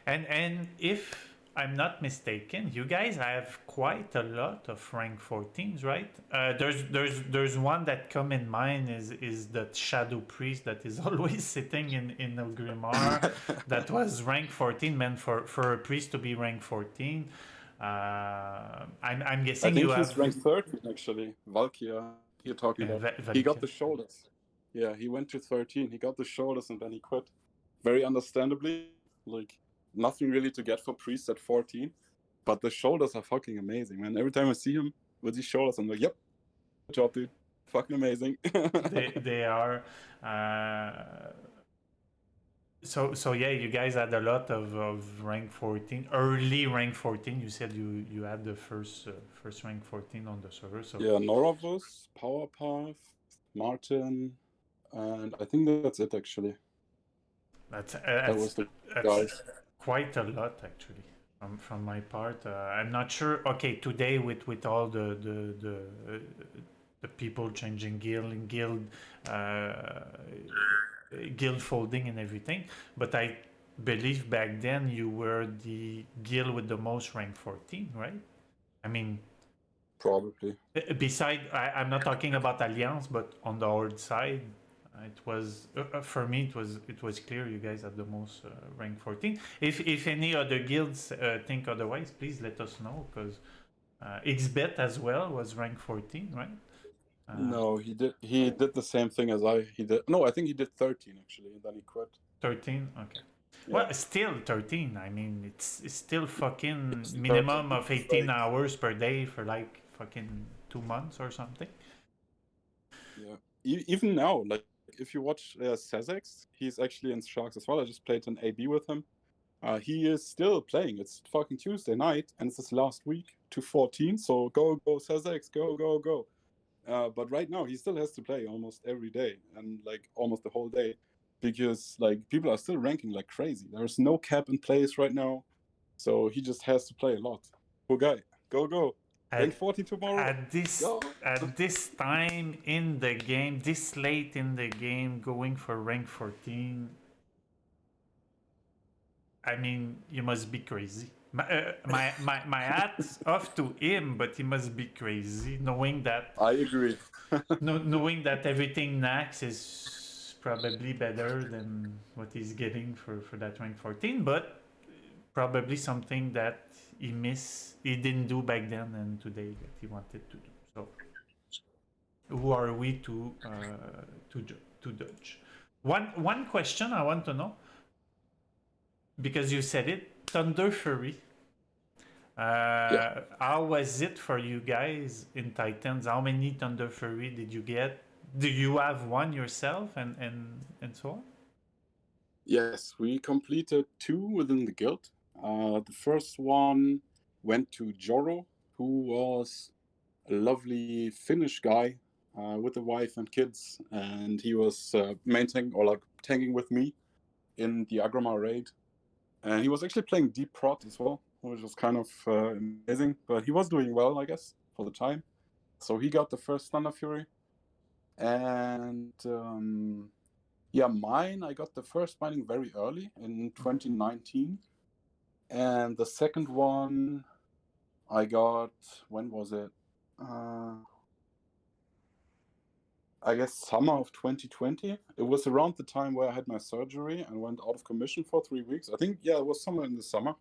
And if I'm not mistaken, you guys have quite a lot of rank 14s, right? There's one that come in mind is that Shadow Priest that is always sitting in El Grimoire. That was rank 14, meant for a priest to be rank 14. I'm guessing I think he's ranked 13 actually. Valkyria, you're talking about. He got the shoulders. Yeah, he went to 13. He got the shoulders and then he quit. Very understandably, like, nothing really to get for priests at 14, but the shoulders are fucking amazing, man. Every time I see him with these shoulders, I'm like, yep, good job, dude. Fucking amazing. they are. So yeah, you guys had a lot of rank 14, early rank 14. You said you had the first rank 14 on the server. So yeah, Noravus, Powerpath, Martin, and I think that's it actually. That was the guys. Quite a lot actually. From my part, I'm not sure. Okay, today with all the people changing guild folding and everything, but I believe back then you were the guild with the most rank 14, right? I mean, probably. Beside, I'm not talking about Alliance, but on the Horde side, it was for me. It was clear you guys had the most rank 14. If any other guilds think otherwise, please let us know, because XBet as well was rank 14, right? No, he did the same thing as he did. No, I think he did 13 actually, and then he quit. 13, okay. Yeah. Well, still 13. I mean, it's still fucking minimum of 18 hours per day for like fucking 2 months or something. Yeah, even now, like, if you watch Sezex, he's actually in Sharks as well. I just played an AB with him. He is still playing. It's fucking Tuesday night, and it's his last week to 14. So go, Sazex, go. But right now, he still has to play almost every day, and like almost the whole day, because like people are still ranking like crazy. There's no cap in place right now, so he just has to play a lot. Poor guy. Go. Rank 40 tomorrow. At this time in the game, this late in the game, going for rank 14. I mean, you must be crazy. My hat's off to him, but he must be crazy, knowing that. I agree. Knowing that everything Nax is probably better than what he's getting for that rank 14, but probably something that he didn't do back then and today that he wanted to do. So, who are we to judge? One question I want to know, because you said it, Thunder Fury. How was it for you guys in Titans? How many Thunder Fury did you get? Do you have one yourself and so on? Yes, we completed 2 within the guild. The first one went to Joro, who was a lovely Finnish guy with a wife and kids, and he was maintaining or like tanking with me in the Agrama raid. And he was actually playing deep prot as well, which was kind of amazing. But he was doing well, I guess, for the time. So he got the first Thunder Fury. And mine, I got the first binding very early in 2019. And the second one I got, when was it? I guess summer of 2020. It was around the time where I had my surgery and went out of commission for 3 weeks. I think, it was somewhere in the summer.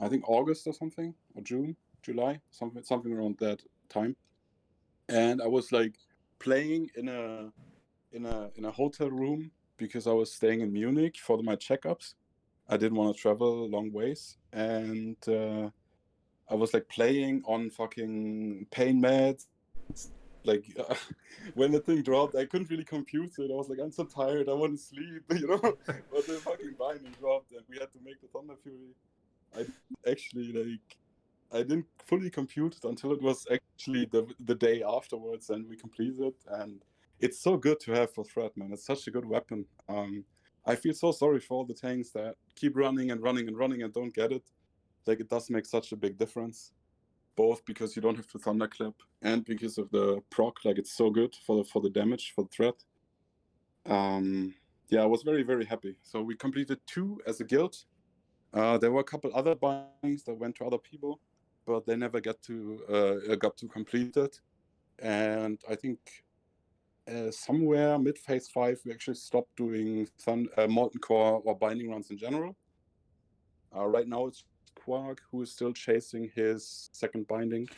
I think August or something, or June, July, something around that time. And I was like playing in a hotel room because I was staying in Munich for my checkups. I didn't want to travel long ways, and I was like playing on fucking pain meds. Like when the thing dropped, I couldn't really compute it. I was like, I'm so tired, I want to sleep, you know. But the fucking binding dropped, and we had to make the Thunder Fury. I didn't fully compute it until it was actually the day afterwards, and we completed it. And it's so good to have for threat, man. It's such a good weapon. I feel so sorry for all the tanks that keep running and don't get it. Like, it does make such a big difference, both because you don't have to thunderclap and because of the proc. Like, it's so good for the damage, for the threat. I was very, very happy. So we completed 2 as a guild. There were a couple other bindings that went to other people, but they never got to complete it. And I think somewhere mid phase 5, we actually stopped doing Molten Core or binding runs in general. Right now it's Quark who is still chasing his second binding,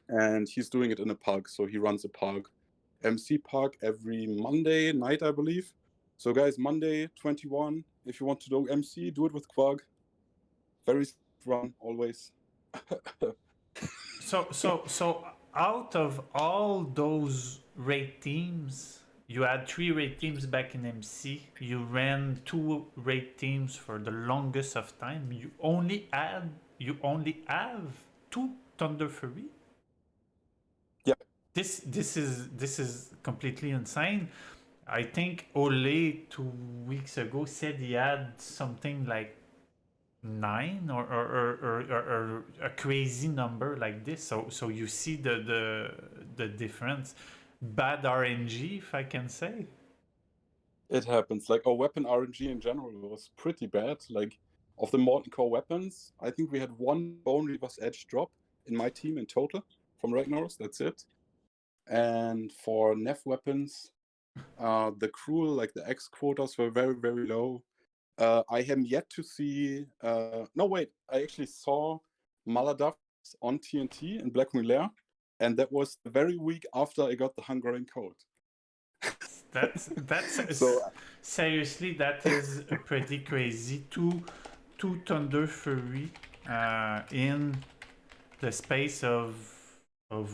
and he's doing it in a pug. So he runs a pug, MC pug, every Monday night, I believe. So guys, Monday 21, if you want to do MC, do it with Quark. Very run always. So out of all those raid teams, you had 3 raid teams back in MC. You ran 2 raid teams for the longest of time. You only have 2 Thunder Fury. Yeah. This is completely insane. I think Ole 2 weeks ago said he had something like 9 or a crazy number like this. So you see the difference. Bad RNG, if I can say. It happens. Like, our weapon RNG in general was pretty bad. Like, of the Molten Core weapons, I think we had 1 Bone Reaver's Edge drop in my team in total from Ragnaros. That's it. And for Neff weapons, the Cruel, like the X quotas, were very, very low. I am yet to see. No, wait. I actually saw Maladaf on TNT in Black Mulaire, and that was the very week after I got the Hungarian code. That's So, seriously, that is pretty crazy. Two Thunder Fury in the space of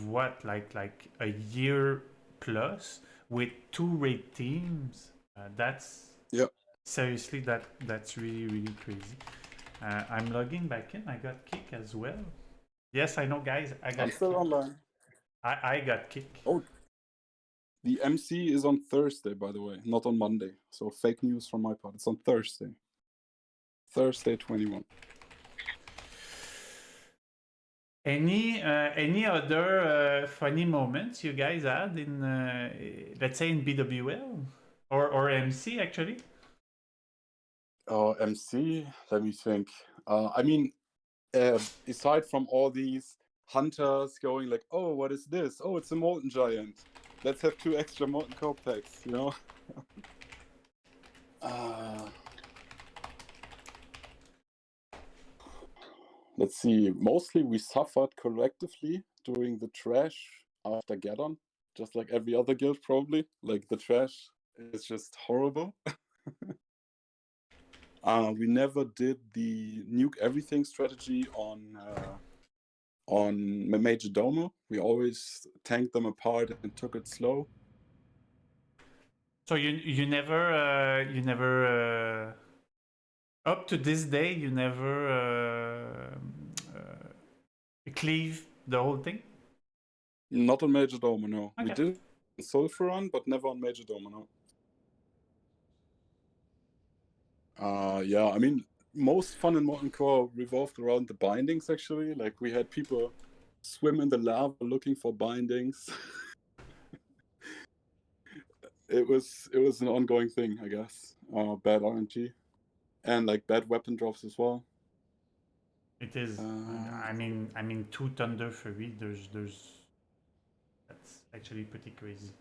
what, like a year plus, with 2 raid teams. That's seriously, that's really, really crazy. I'm logging back in. I got kick as well. Yes, I know, guys. I'm still online. I got kick. Oh, the MC is on Thursday, by the way, not on Monday. So fake news from my part. It's on Thursday. Thursday 21. Any other funny moments you guys had in let's say in BWL or MC actually? Oh, MC. Let me think. I mean, aside from all these hunters going like, oh, what is this? Oh, it's a molten giant. Let's have 2 extra molten core packs, you know? Let's see. Mostly we suffered collectively during the trash after Gaddon, just like every other guild probably. Like the trash is just horrible. We never did the nuke everything strategy on Major Domo. We always tanked them apart and took it slow. So you never up to this day you never cleave the whole thing? Not on Major Domo, no. Okay. We did on Sulfuron, but never on Major Domo, no. Yeah, I mean, most fun in Molten Core revolved around the bindings, actually. Like, we had people swim in the lava looking for bindings. It was an ongoing thing, I guess. Bad RNG. And, like, bad weapon drops as well. It is. I mean, 2 Thunder Fury, that's actually pretty crazy.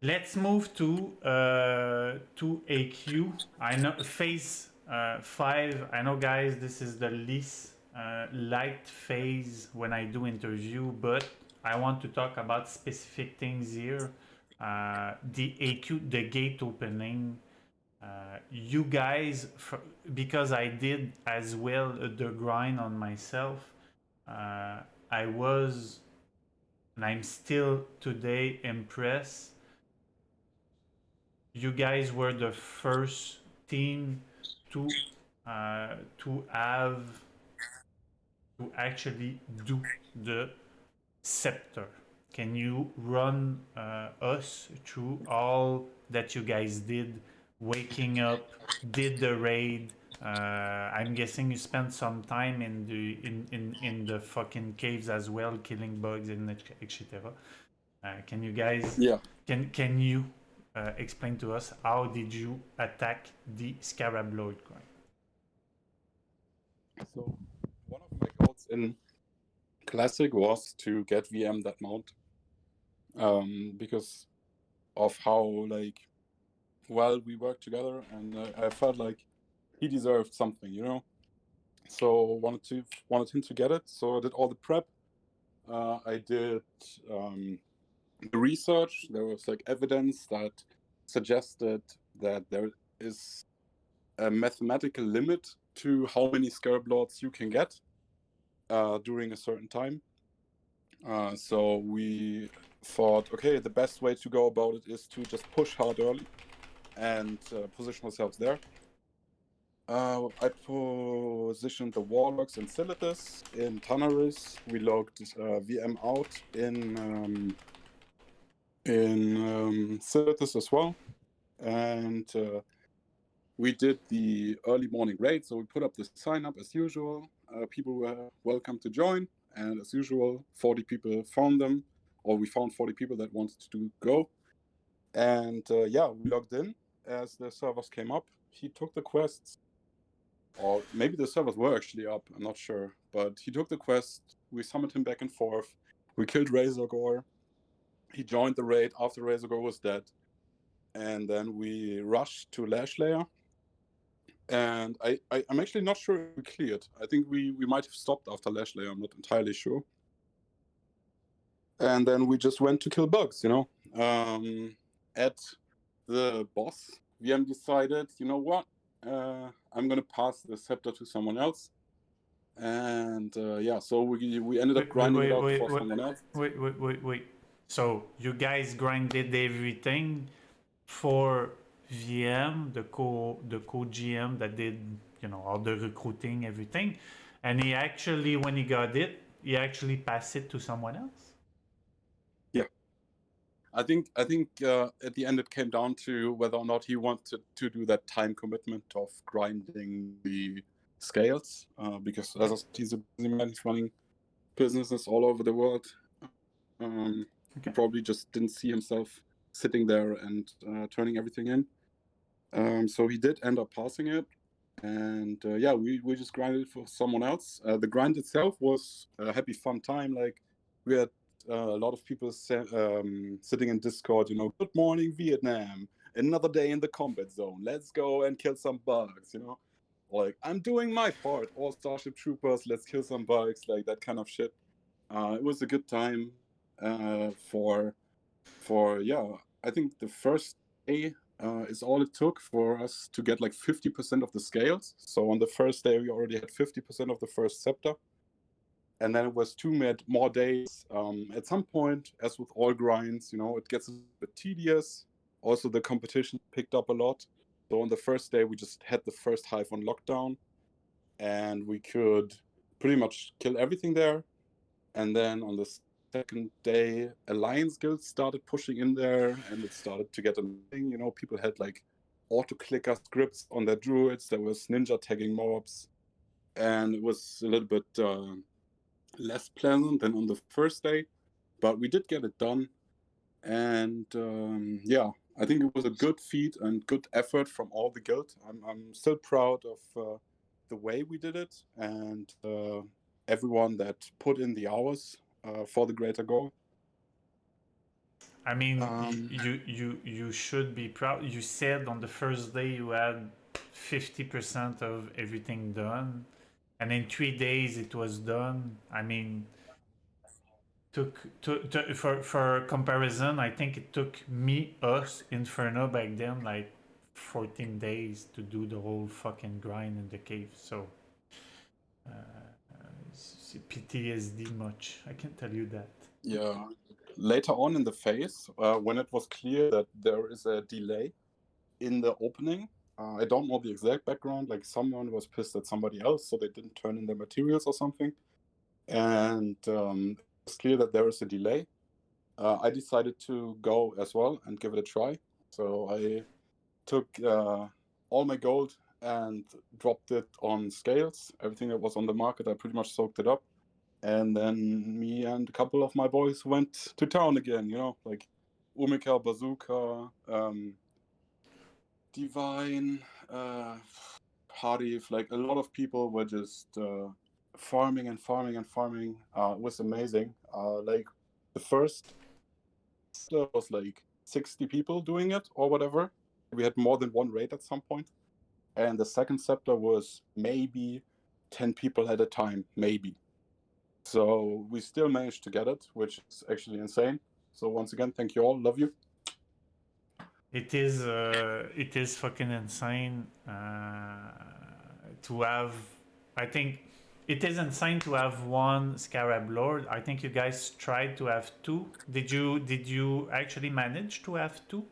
Let's move to AQ. I know phase 5. I know, guys, this is the least liked phase when I do interview, but I want to talk about specific things here. The AQ, the gate opening. You guys, because I did as well the grind on myself. I was, and I'm still today impressed. You guys were the first team to actually do the scepter. Can you run us through all that you guys did? Waking up, did the raid. I'm guessing you spent some time in the fucking caves as well, killing bugs and etc. Can you guys? Yeah. Can you explain to us how did you attack the Scarab Lord grind? So one of my goals in Classic was to get VM that mount, because of how like well we worked together, and I felt like he deserved something, you know. So wanted him to get it. So I did all the prep. I did the research. There was like evidence that suggested that there is a mathematical limit to how many Scarab Lords you can get during a certain time. So we thought, okay, the best way to go about it is to just push hard early and position ourselves there. I positioned the Warlocks in Silitus. In Tanaris, we logged VM out in Silitus as well. And we did the early morning raid, so we put up the sign up as usual. People were welcome to join, and as usual, 40 people found them, or we found 40 people that wanted to go. And yeah, we logged in as the servers came up. He took the quests, or maybe the servers were actually up, I'm not sure, but he took the quest. We summoned him back and forth. We killed Razorgore. He joined the raid after Razorgore was dead. And then we rushed to Lash Layer. And I'm actually not sure if we cleared. I think we might have stopped after Lash Layer, I'm not entirely sure. And then we just went to kill bugs, you know. At the boss, VM decided, you know what, I'm gonna pass the scepter to someone else. And yeah, so we ended up grinding it out for someone else. Wait. So you guys grinded everything for VM, the co GM that did all the recruiting, everything. And he actually, when he got it, he actually passed it to someone else. Yeah. I think at the end it came down to whether or not he wanted to do that time commitment of grinding the scales, because as I said, he's a busy man. He's running businesses all over the world. He probably just didn't see himself sitting there and turning everything in. So he did end up passing it, and yeah, we just grinded it for someone else. The grind itself was a happy, fun time. Like, we had a lot of people sitting in Discord, good morning, Vietnam. Another day in the combat zone. Let's go and kill some bugs, Like, I'm doing my part. All Starship Troopers, let's kill some bugs, like that kind of shit. It was a good time for yeah, I think the first day is all it took for us to get like 50% of the scales. So on the first day, we already had 50% of the first scepter. And then it was 2 more days. At some point, as with all grinds, it gets a bit tedious. Also, the competition picked up a lot. So on the first day, we just had the first hive on lockdown, and we could pretty much kill everything there. And then on the second day, Alliance guilds started pushing in there, and it started to get annoying. People had like auto-clicker scripts on their druids. There was ninja tagging mobs, and it was a little bit less pleasant than on the first day, but we did get it done. And yeah, I think it was a good feat and good effort from all the guild. I'm still proud of the way we did it, and everyone that put in the hours for the greater goal. I mean, you should be proud. You said on the first day you had 50% of everything done, and in 3 days it was done. I mean, for comparison, I think it took us Inferno back then like 14 days to do the whole fucking grind in the cave. So PTSD much, I can tell you that. Yeah. Later on in the phase, when it was clear that there is a delay in the opening, I don't know the exact background, like someone was pissed at somebody else, so they didn't turn in their materials or something. And it's clear that there is a delay. I decided to go as well and give it a try. So I took all my gold and dropped it on scales. Everything that was on the market, I pretty much soaked it up. And then me and a couple of my boys went to town again, like Umika, Bazooka, Divine, Harif. Like, a lot of people were just farming and farming and farming. It was amazing. Like, the first was like 60 people doing it or whatever. We had more than one raid at some point. And the second scepter was maybe 10 people at a time, maybe. So we still managed to get it, which is actually insane. So once again, thank you all. Love you. It is fucking insane to have. I think it is insane to have one Scarab Lord. I think you guys tried to have two. Did you actually manage to have two?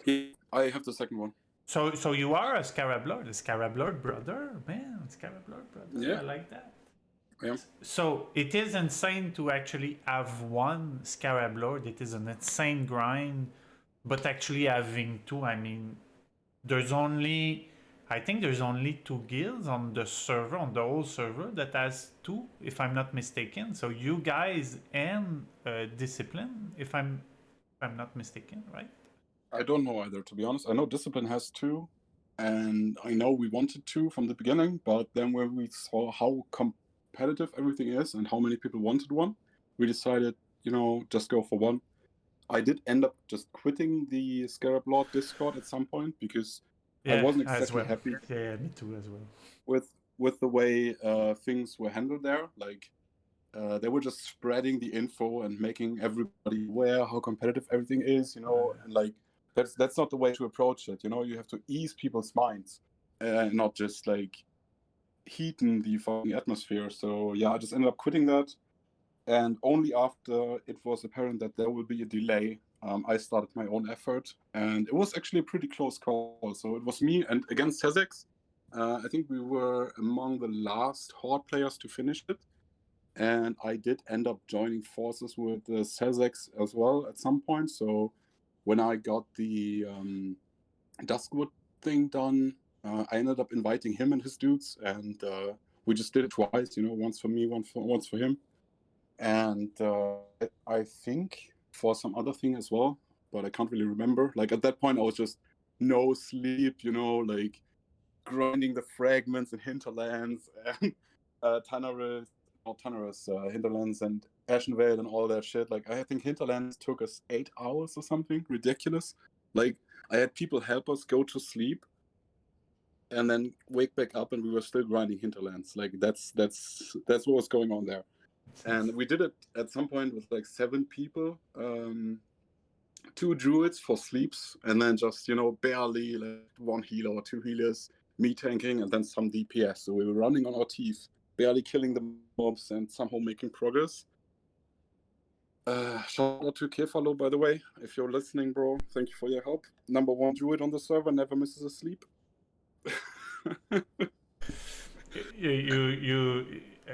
Yeah, I have the second one. So you are a Scarab Lord brother, man. Scarab Lord brother. Yeah. I like that. Yeah. So it is insane to actually have one Scarab Lord. It is an insane grind, but actually having two, I mean, I think there's only 2 guilds on the server, on the whole server, that has 2, if I'm not mistaken. So you guys and Discipline, if I'm not mistaken, right? I don't know either, to be honest. I know Discipline has 2, and I know we wanted 2 from the beginning, but then when we saw how competitive everything is and how many people wanted one, we decided, just go for one. I did end up just quitting the Scarab Lord Discord at some point because I wasn't exactly happy. Yeah, me too as well. With the way things were handled there. Like, they were just spreading the info and making everybody aware how competitive everything is, and like that's not the way to approach it. You have to ease people's minds and not just like heaten the fucking atmosphere. So yeah, I just ended up quitting that, and only after it was apparent that there will be a delay, I started my own effort, and it was actually a pretty close call. So it was me and against Sezex, I think we were among the last Horde players to finish it. And I did end up joining forces with Sezex as well at some point. So when I got the Duskwood thing done, I ended up inviting him and his dudes, and we just did it twice, once for me, once for him. And I think for some other thing as well, but I can't really remember. Like at that point, I was just no sleep, like grinding the fragments and hinterlands and hinterlands and Ashenvale and all that shit. Like I think hinterlands took us 8 hours or something ridiculous. Like I had people help us go to sleep and then wake back up, and we were still grinding hinterlands. Like that's what was going on there. And we did it at some point with like 7 people, 2 druids for sleeps, and then just barely like 1 healer or 2 healers, me tanking, and then some DPS. So we were running on our teeth, barely killing the mobs and somehow making progress. Shout out to Kefalo, by the way, if you're listening, bro. Thank you for your help. Number 1 druid on the server, never misses a sleep.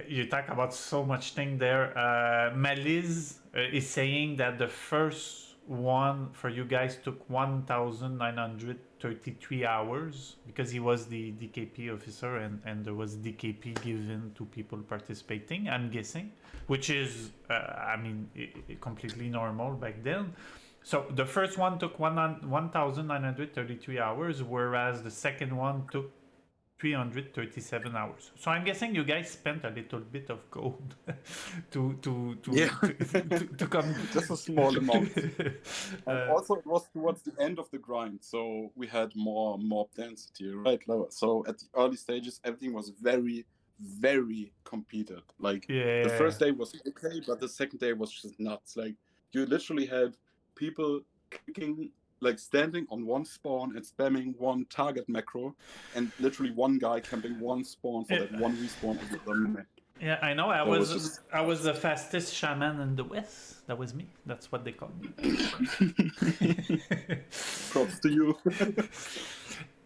You talk about so much thing there. Maliz is saying that the first one for you guys took 1,933 hours because he was the DKP officer, and there was DKP given to people participating, I'm guessing, which is completely normal back then. So the first one took 1,933 hours, whereas the second one took 337 hours. So I'm guessing you guys spent a little bit of code to come. Just a small amount. And also, it was towards the end of the grind, so we had more mob density, right? So at the early stages, everything was very, very competed. Like the first day was okay, but the second day was just nuts. Like you literally had people clicking, like standing on one spawn and spamming one target macro, and literally one guy camping one spawn for that one respawn of the other minute. Yeah, I know. I was the fastest shaman in the West. That was me. That's what they called me. Props to you.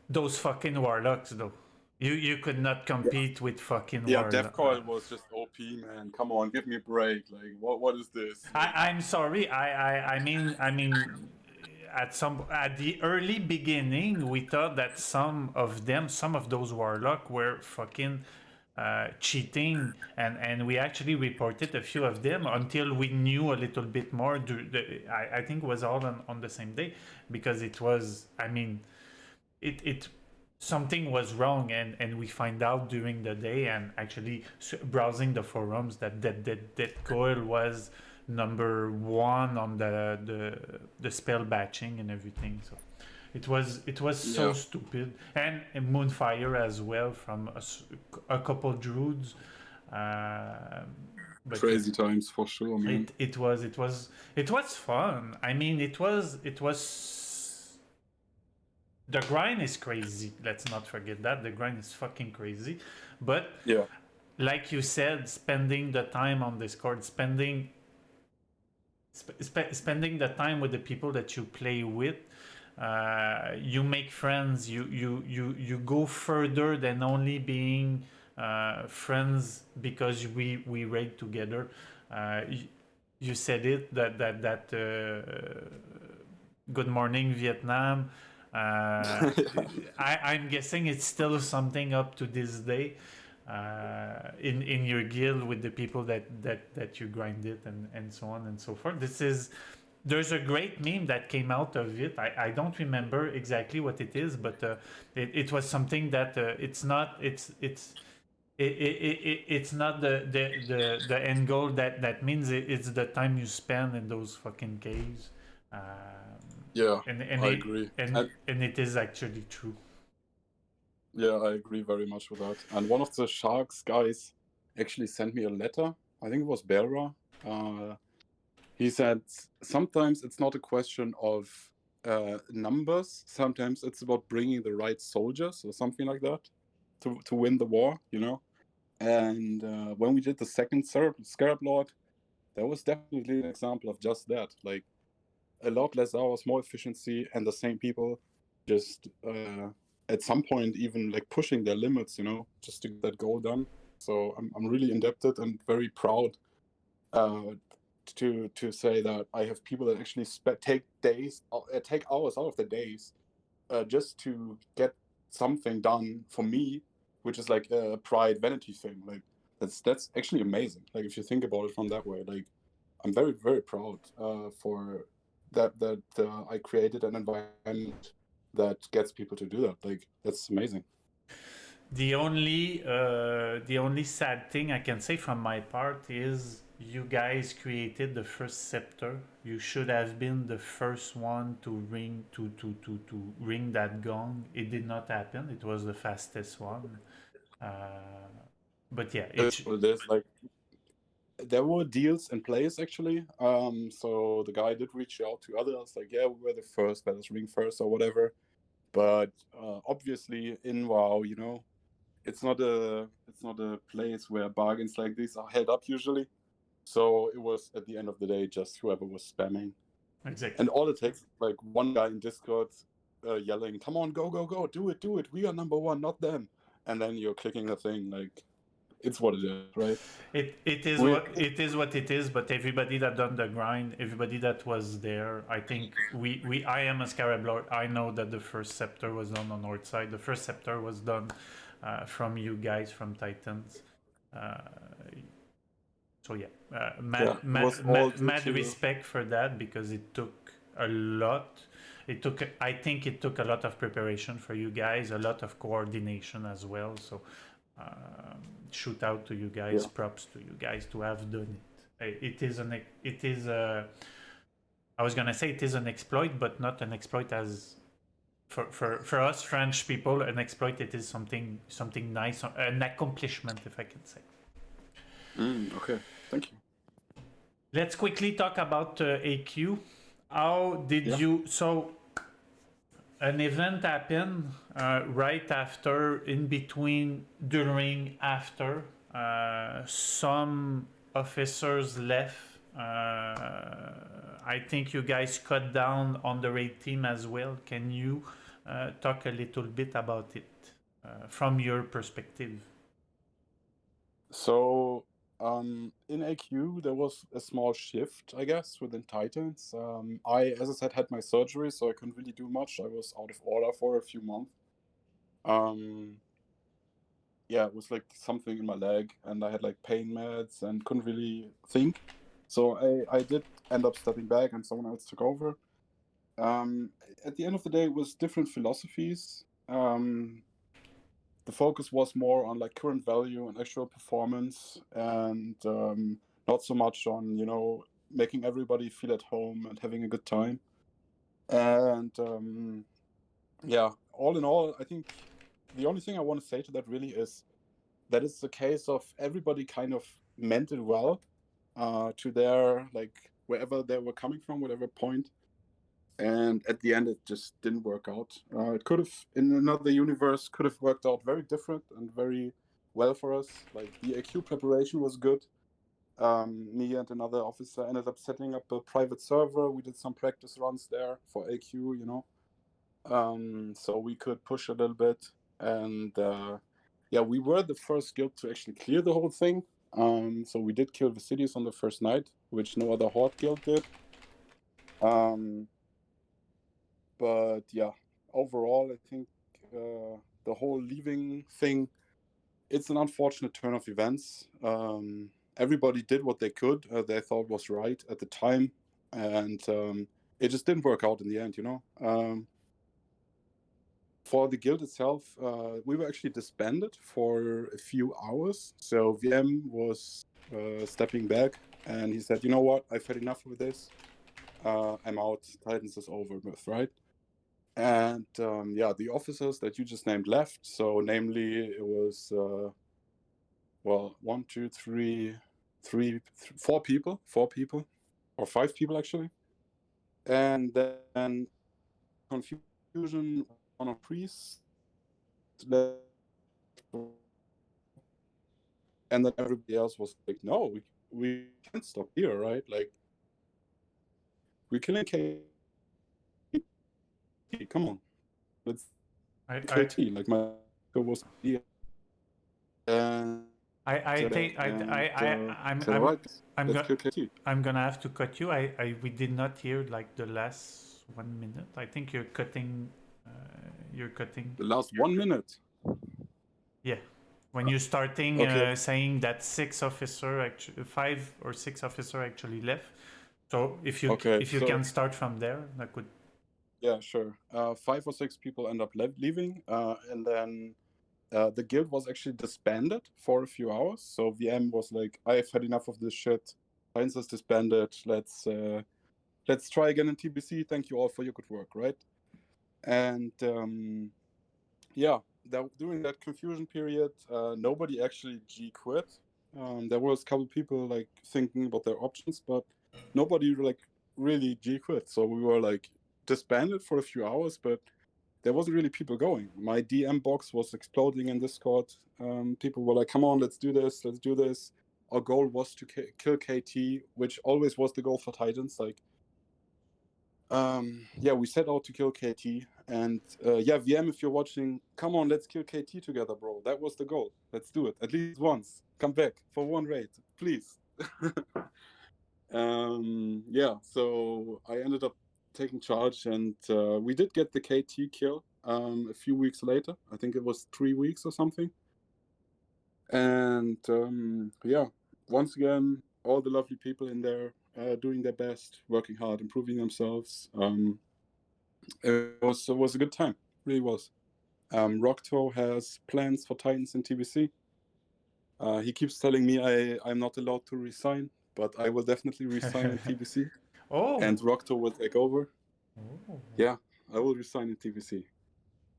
Those fucking warlocks, though. You could not compete with fucking warlocks. Yeah, Deathcoil was just OP, man. Come on, give me a break. Like, what is this? I'm sorry. I mean. At the early beginning, we thought that some of those warlock were fucking cheating, and we actually reported a few of them until we knew a little bit more. I think it was all on the same day, because it was, something was wrong, and we find out during the day, and actually browsing the forums that Coil was number 1 on the spell batching and everything. So it was so stupid. And Moonfire as well from a couple druids. But crazy times for sure, man. It was fun. I mean, it was the grind is crazy. Let's not forget that the grind is fucking crazy. But like you said, spending the time on Discord, spending the time with the people that you play with, you make friends. You go further than only being friends because we raid together. You said it, that Good Morning Vietnam. I'm guessing it's still something up to this day. In your guild with the people that you grind it, and so on and so forth. There's a great meme that came out of it. I don't remember exactly what it is, but it was something that it's not the end goal. That means it's the time you spend in those fucking caves. And I agree. And it is actually true. Yeah, I agree very much with that. And one of the Sharks guys actually sent me a letter. I think it was Bera. He said, sometimes it's not a question of numbers. Sometimes it's about bringing the right soldiers or something like that to win the war, And when we did the second Scarab Lord, that was definitely an example of just that. Like, a lot less hours, more efficiency, and the same people just at some point even like pushing their limits, you know, just to get that goal done. So I'm really indebted and very proud to say that I have people that actually take hours out of their days just to get something done for me, which is like a pride vanity thing. Like that's actually amazing. Like if you think about it from that way, like I'm very, very proud for that I created an environment that gets people to do that. Like that's amazing. The only sad thing I can say from my part is you guys created the first scepter. You should have been the first one to ring that gong. It did not happen. It was the fastest one. But yeah, It is like there were deals in place actually. So the guy did reach out to others, like, yeah, we were the first, let us ring first or whatever. But obviously in WoW, you know, it's not a place where bargains like this are held up usually. So it was at the end of the day just whoever was spamming. exactly. And all it takes is like one guy in Discord yelling, "Come on, go, go, go, do it, do it. We are number one, not them." And then you're clicking the thing. Like it's what it is, right? It is what it is. But everybody that done the grind, everybody that was there, I think I am a Scarab Lord. I know that the first scepter was done on North side. The first scepter was done from you guys from Titans. So yeah, mad respect for that, because it took a lot. I think it took a lot of preparation for you guys, a lot of coordination as well. So shoot out to you guys, props to you guys to have done it. I was gonna say it is an exploit, but not an exploit as for us French people. An exploit, it is something nice, an accomplishment, if I can say. Okay, thank you. Let's quickly talk about AQ. How did you? So, an event happened right after, in between, during, after. Some officers left. I think you guys cut down on the raid team as well. Can you talk a little bit about it from your perspective? So in AQ there was a small shift, I guess, within Titans. As I said, had my surgery, so I couldn't really do much. I was out of order for a few months. Yeah, it was like something in my leg, and I had like pain meds and couldn't really think. So I did end up stepping back, and someone else took over. At the end of the day, it was different philosophies. The focus was more on like current value and actual performance, and not so much on, you know, making everybody feel at home and having a good time. And yeah, all in all, I think the only thing I want to say to that really is that it's a case of everybody kind of meant it well to their, like, wherever they were coming from, whatever point. And at the end, it just didn't work out. It could have, in another universe, could have worked out very different and very well for us. Like the AQ preparation was good. Me and another officer ended up setting up a private server. We did some practice runs there for AQ, you know, so we could push a little bit. And yeah, we were the first guild to actually clear the whole thing. So we did kill the cities on the first night, which no other Horde guild did. But yeah, overall, I think the whole leaving thing, it's an unfortunate turn of events. Everybody did what they could, they thought was right at the time, and it just didn't work out in the end, you know. For the guild itself, we were actually disbanded for a few hours. So VM was stepping back, and he said, "You know what? I've had enough of this. I'm out. Titans is over with, right?" And yeah, the officers that you just named left. So namely, it was well, 1, 2, 3, 4 people, or 5 people actually. And then confusion on a priest, and then everybody else was like, "No, we can't stop here, right? Like, we're killing KP. Come on, let's." KT, like my was and I think said, all right, I'm let's gonna kill KT. I'm gonna have to cut you. We did not hear like the last 1 minute. I think you're cutting. You're cutting. The last 1 minute. Yeah, when you're starting Okay. saying that 5 or 6 officer actually left. So if you can start from there, that could. Yeah, sure. 5 or 6 people end up leaving, and then the guild was actually disbanded for a few hours. So VM was like, I've had enough of this shit. Heinz is disbanded. Let's try again in TBC. Thank you all for your good work, right? And yeah, during that confusion period, nobody actually G quit. There was a couple people like thinking about their options, but nobody like really G quit. So we were like disbanded for a few hours, but there wasn't really people going. My DM box was exploding in Discord. People were like, come on, let's do this, let's do this. Our goal was to kill KT, which always was the goal for Titans. Like, yeah, we set out to kill KT. And yeah, VM, if you're watching, come on, let's kill KT together, bro. That was the goal. Let's do it. At least once. Come back for one raid, please. Yeah, so I ended up taking charge, and we did get the KT kill a few weeks later. I think it was 3 weeks or something. And yeah, once again, all the lovely people in there doing their best, working hard, improving themselves. It was a good time, really was. Rocto has plans for Titans in TBC. He keeps telling me I'm not allowed to resign, but I will definitely resign in TBC. Oh. And Rocto will take over. Oh. Yeah, I will resign in TBC.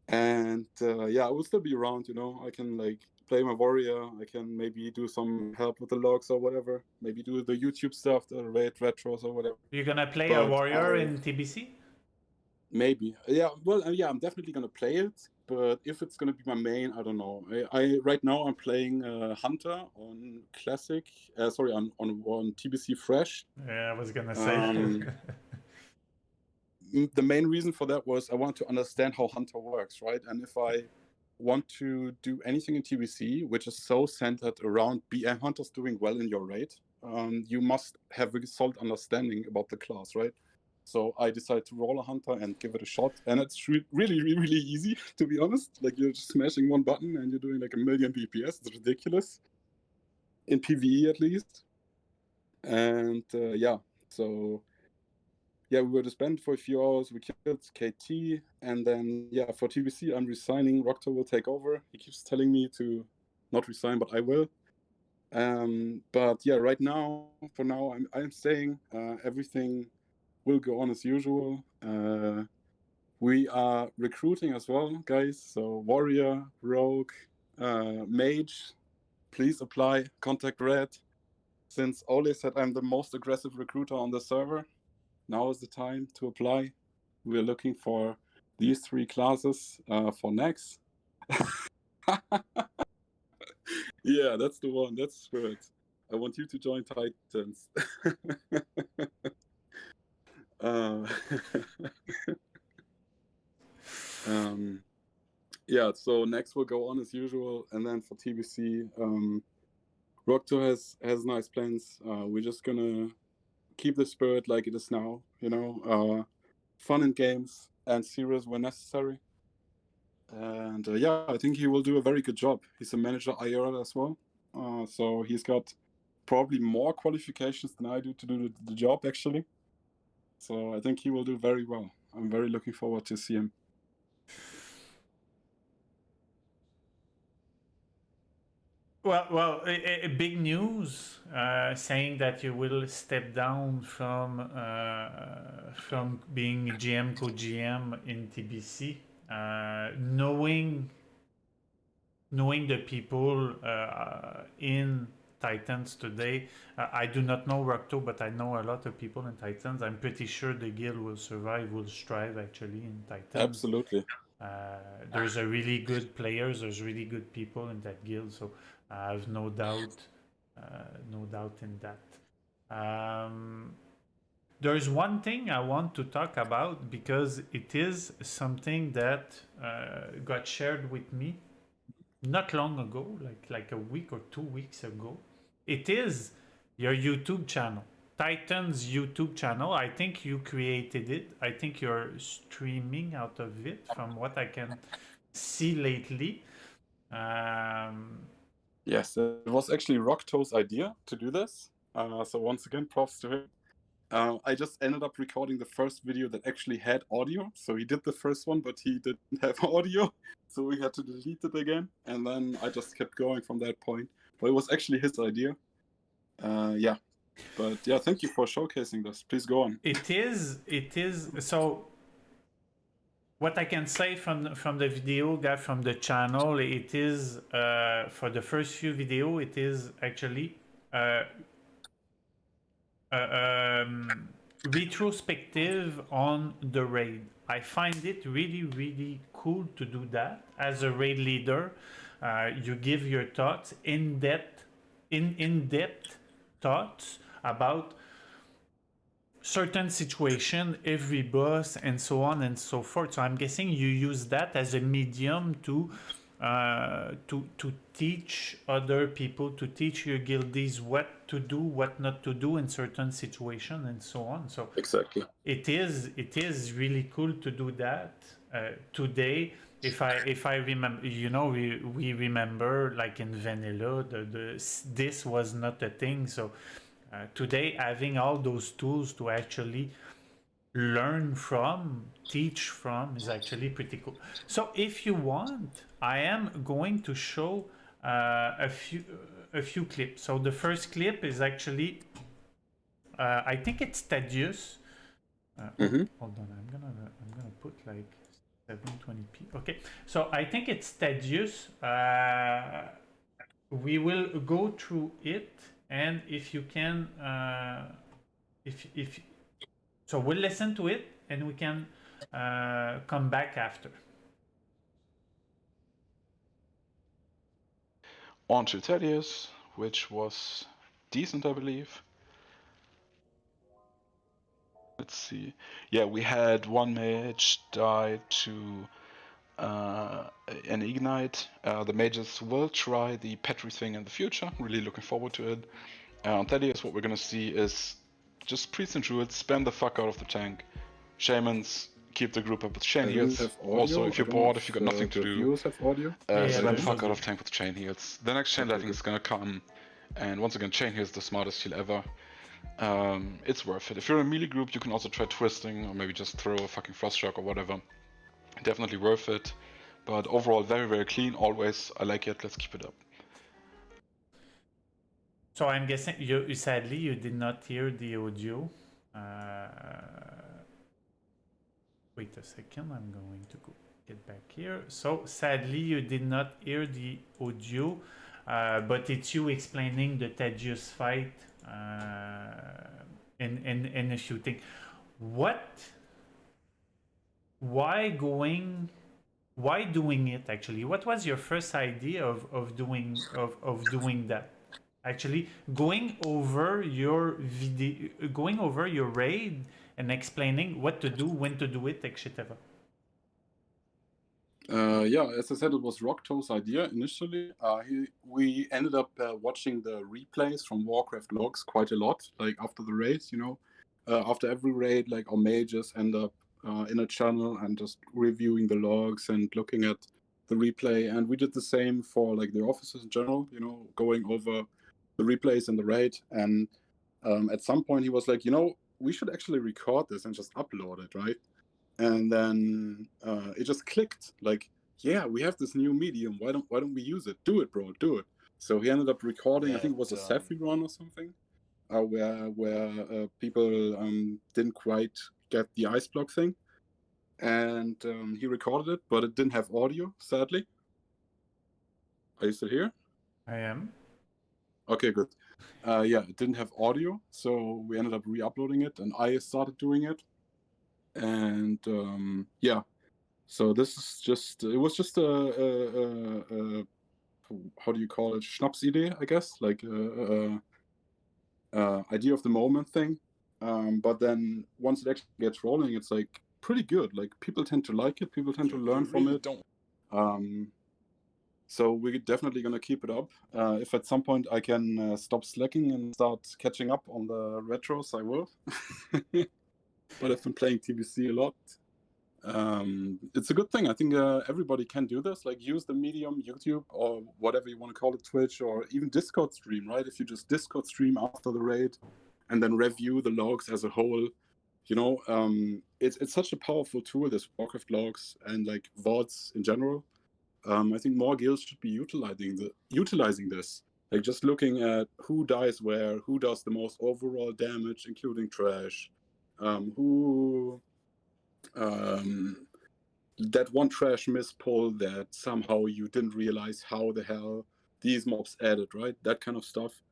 And yeah, I will still be around, you know. I can like play my warrior. I can maybe do some help with the logs or whatever. Maybe do the YouTube stuff, the raid retros or whatever. You're gonna play a warrior in TBC? Maybe. Yeah, well, yeah, I'm definitely gonna play it. But if it's gonna be my main, I don't know. I right now I'm playing Hunter on Classic. Sorry, on TBC Fresh. Yeah, I was gonna say. The main reason for that was I want to understand how Hunter works, right? And if I want to do anything in TBC, which is so centered around BM hunters doing well in your raid, you must have a solid understanding about the class, right? So I decided to roll a hunter and give it a shot, and it's really easy, to be honest. Like, you're just smashing one button and you're doing like 1,000,000 DPS. It's ridiculous in PvE at least. And yeah, so yeah, we were disbanded for a few hours. We killed KT, and then yeah, for TBC, I'm resigning. Rocto will take over. He keeps telling me to not resign, but I will. But yeah, right now, for now, I'm staying. Everything will go on as usual. We are recruiting as well, guys. So warrior, rogue, mage, please apply. Contact Red. Since Ole said I'm the most aggressive recruiter on the server, now is the time to apply. We're looking for these 3 classes for next. Yeah, that's the one. That's Spirit. I want you to join Titans. Yeah, so next will go on as usual, and then for TBC, Rocto has nice plans. We're just gonna keep the spirit like it is now, you know, fun in games and serious when necessary. And yeah, I think he will do a very good job. He's a manager IRL as well, so he's got probably more qualifications than I do to do the job, actually. So I think he will do very well. I'm very looking forward to see him. Well, big news saying that you will step down from being GM co-GM in TBC, knowing the people in Titans today. I do not know Rocto, but I know a lot of people in Titans. I'm pretty sure the guild will survive, will strive actually in Titans. Absolutely. There's a really good players. There's really good people in that guild, so I have no doubt in that. There's one thing I want to talk about because it is something that got shared with me not long ago, like a week or 2 weeks ago. It is your YouTube channel, Titan's YouTube channel. I think you created it. I think you're streaming out of it, from what I can see lately. Yes, it was actually Rockto's idea to do this. So once again, props to him. I just ended up recording the first video that actually had audio. So he did the first one, but he didn't have audio. So we had to delete it again. And then I just kept going from that point. But it was actually his idea. Yeah. But yeah, thank you for showcasing this. Please go on. It is. So what I can say from the video, guys, from the channel, it is for the first few video, it is actually retrospective on the raid. I find it really, really cool to do that as a raid leader. You give your thoughts in depth thoughts about certain situation, every boss, and so on and so forth. So I'm guessing you use that as a medium to teach other people, to teach your guildies what to do, what not to do in certain situation, and so on. So exactly, it is really cool to do that today. If I remember, we remember, like in vanilla, this was not a thing. So today, having all those tools to actually learn from, teach from, is actually pretty cool. So if you want, I am going to show a few clips. So the first clip is actually, I think it's Thaddeus. Hold on, I'm gonna put like 720p. Okay, so I think it's Thaddeus. We will go through it, and if you can, so we'll listen to it, and we can come back after. On to Thaddeus, which was decent, I believe. Let's see. Yeah, we had one mage die to an ignite. The mages will try the Petri thing in the future. Really looking forward to it. On Thaddeus, what we're gonna see is just priests and druids spam the fuck out of the tank. Shamans keep the group up with chain heals. Also, if you're bored, if you got nothing to do, spam the fuck out of tank with chain heals. The next chain lightning is gonna come, and once again, chain heals the smartest heal ever. It's worth it. If you're a melee group, you can also try twisting, or maybe just throw a fucking frost shock or whatever. Definitely worth it. But overall, very, very clean, always. I like it. Let's keep it up. So I'm guessing sadly you did not hear the audio. Wait a second, I'm going to get back here. So sadly you did not hear the audio, but it's you explaining the Thaddeus fight in a few things. Why doing it actually? What was your first idea of doing that? Actually, going over your video, going over your raid, and explaining what to do, when to do it, etc. Yeah, as I said, it was Rockto's idea initially. We ended up watching the replays from Warcraft logs quite a lot, like after the raids, after every raid, like our mages end up in a channel and just reviewing the logs and looking at the replay. And we did the same for like the officers in general, going over the replays in the raid. And at some point he was like, we should actually record this and just upload it, right? And then it just clicked, like, yeah, we have this new medium. Why don't we use it? Do it, bro, do it. So he ended up recording. I think it was a Safri run or something, where people didn't quite get the ice block thing, and he recorded it, but it didn't have audio, sadly. Are you still here? I am. Okay, good. Yeah, it didn't have audio, so we ended up re-uploading it, and I started doing it. And yeah, so this is just, it was just a how do you call it, Schnapsidee, I guess, like idea of the moment thing. But then once it actually gets rolling, it's like pretty good. Like people tend to like it. People tend to learn from it. So we're definitely gonna keep it up. If at some point I can stop slacking and start catching up on the retros, I will. But I've been playing TBC a lot. It's a good thing. I think everybody can do this. Like use the medium, YouTube, or whatever you want to call it, Twitch, or even Discord stream, right? If you just Discord stream after the raid and then review the logs as a whole, you know, it's such a powerful tool, this Warcraft logs and like VODs in general. I think more guilds should be utilizing this. Like just looking at who dies where, who does the most overall damage, including trash, who that one trash miss pull that somehow you didn't realize how the hell these mobs added, right? That kind of stuff.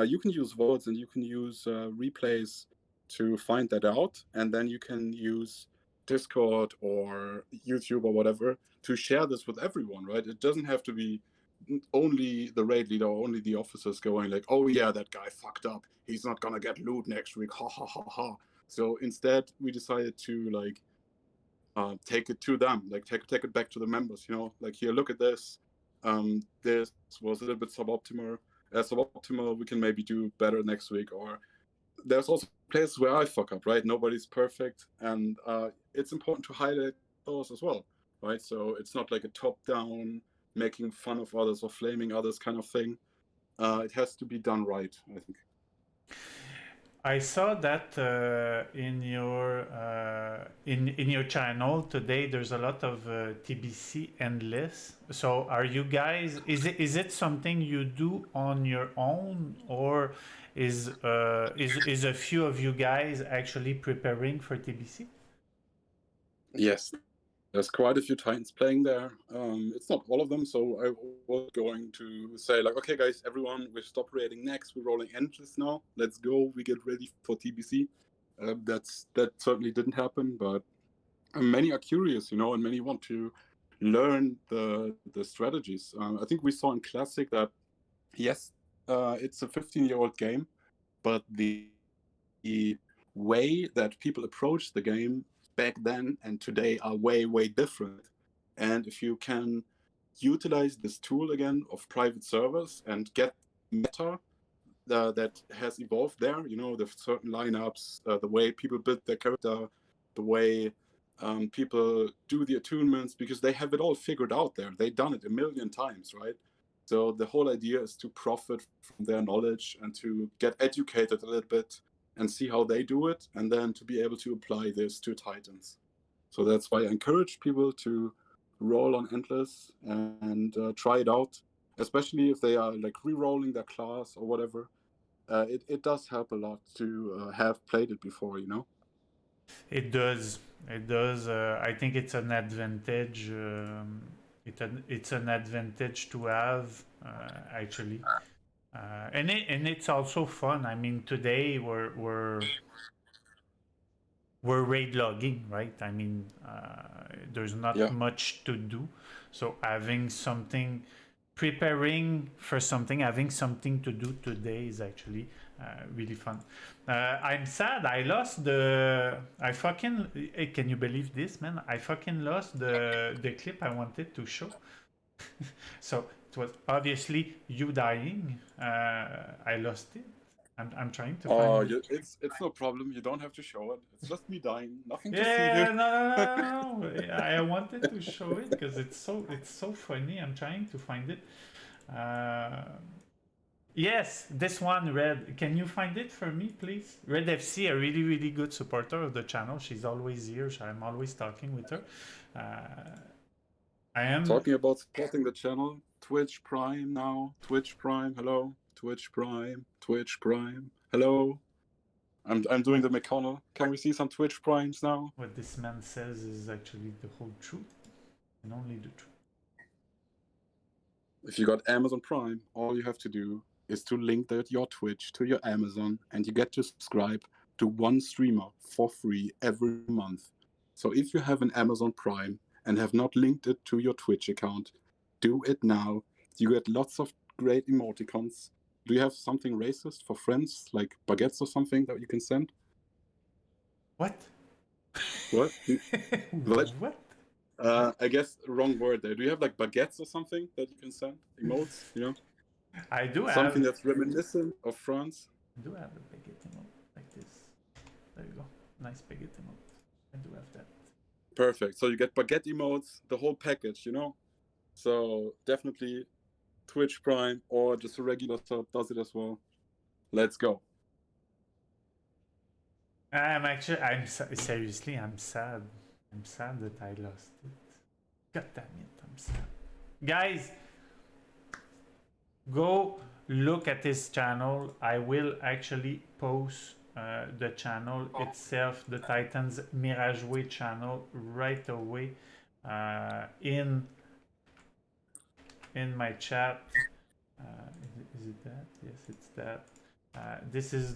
You can use votes and you can use replays to find that out, and then you can use Discord or YouTube or whatever to share this with everyone, right? It doesn't have to be only the raid leader or only the officers going like, oh yeah, that guy fucked up. He's not gonna get loot next week. Ha ha ha ha. So instead, we decided to like take it to them, like take it back to the members. You know, like here, look at this. This was a little bit suboptimal. We can maybe do better next week. Or there's also places where I fuck up, right? Nobody's perfect, and it's important to highlight those as well, right? So it's not like a top-down, making fun of others or flaming others kind of thing. It has to be done right, I think. I saw that in your channel today. There's a lot of TBC endless. So are you guys? Is it something you do on your own, or is a few of you guys actually preparing for TBC? Yes, there's quite a few Titans playing there. It's not all of them, so I was going to say like, okay, guys, everyone, we stop raiding next. We're rolling endless now. Let's go. We get ready for TBC. That certainly didn't happen, but many are curious, you know, and many want to learn the strategies. I think we saw in Classic that yes, it's a 15-year-old game, but the way that people approach the game back then and today are way different. And if you can utilize this tool again of private servers and get meta that has evolved there, you know, the certain lineups, the way people build their character, the way people do the attunements, because they have it all figured out there. They've done it a million times, right? So the whole idea is to profit from their knowledge and to get educated a little bit and see how they do it, and then to be able to apply this to Titans. So that's why I encourage people to roll on Endless and try it out, especially if they are like re-rolling their class or whatever. It does help a lot to have played it before, you know? It does. It does. I think it's an advantage. It's an advantage to have, actually. And it's also fun. I mean, today we're raid logging, right? I mean, there's not much to do, so having something, preparing for something, having something to do today is actually really fun. I'm sad. I lost the. Can you believe this, man? I fucking lost the clip I wanted to show. So it was obviously you dying. I lost it. I'm trying to find it. It's no problem. You don't have to show it. It's just me dying. Nothing to see Yeah, here. no. I wanted to show it because it's so funny. I'm trying to find it. Yes, this one, Red. Can you find it for me, please? Red FC, a really good supporter of the channel. She's always here. I'm always talking with her. I am talking about supporting the channel. Twitch Prime now. Twitch Prime. Hello. Twitch Prime. Twitch Prime. Hello. I'm doing the McConnell. Can we see some Twitch Primes now? What this man says is actually the whole truth and only the truth. If you got Amazon Prime, all you have to do is to link your Twitch to your Amazon, and you get to subscribe to one streamer for free every month. So if you have an Amazon Prime and have not linked it to your Twitch account, do it now. You get lots of great emoticons. Do you have something racist for friends, like baguettes or something that you can send? What? What? What? What? I guess wrong word there. Do you have like baguettes or something that you can send? Emotes, you know? I do Something have. that's reminiscent of France? I do have a baguette emote like this. There you go. Nice baguette emote. I do have that. Perfect. So you get baguette emotes, the whole package, you know? So definitely Twitch Prime or just a regular sub does it as well. Let's go. Seriously, I'm sad. I'm sad that I lost it. God damn it, I'm sad. Guys, go look at his channel. I will actually post the channel itself, the Titans Mirage-Raceway channel, right away in my chat. Is it that? Yes, it's that. This is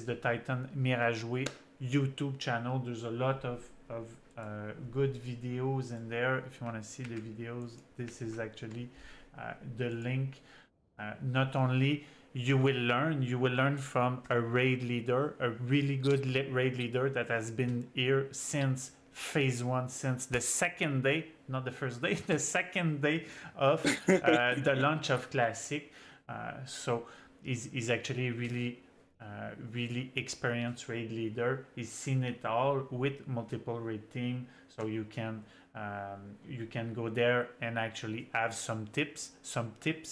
the Titan Mirage-Raceway YouTube channel. There's a lot of good videos in there. If you want to see the videos, this is actually the link. Not only you will learn from a raid leader, a really good raid leader that has been here since phase 1, since the second day, not the first day, the second day of the launch of Classic. So he's actually really experienced raid leader. He's seen it all with multiple raid team, so you can go there and actually have some tips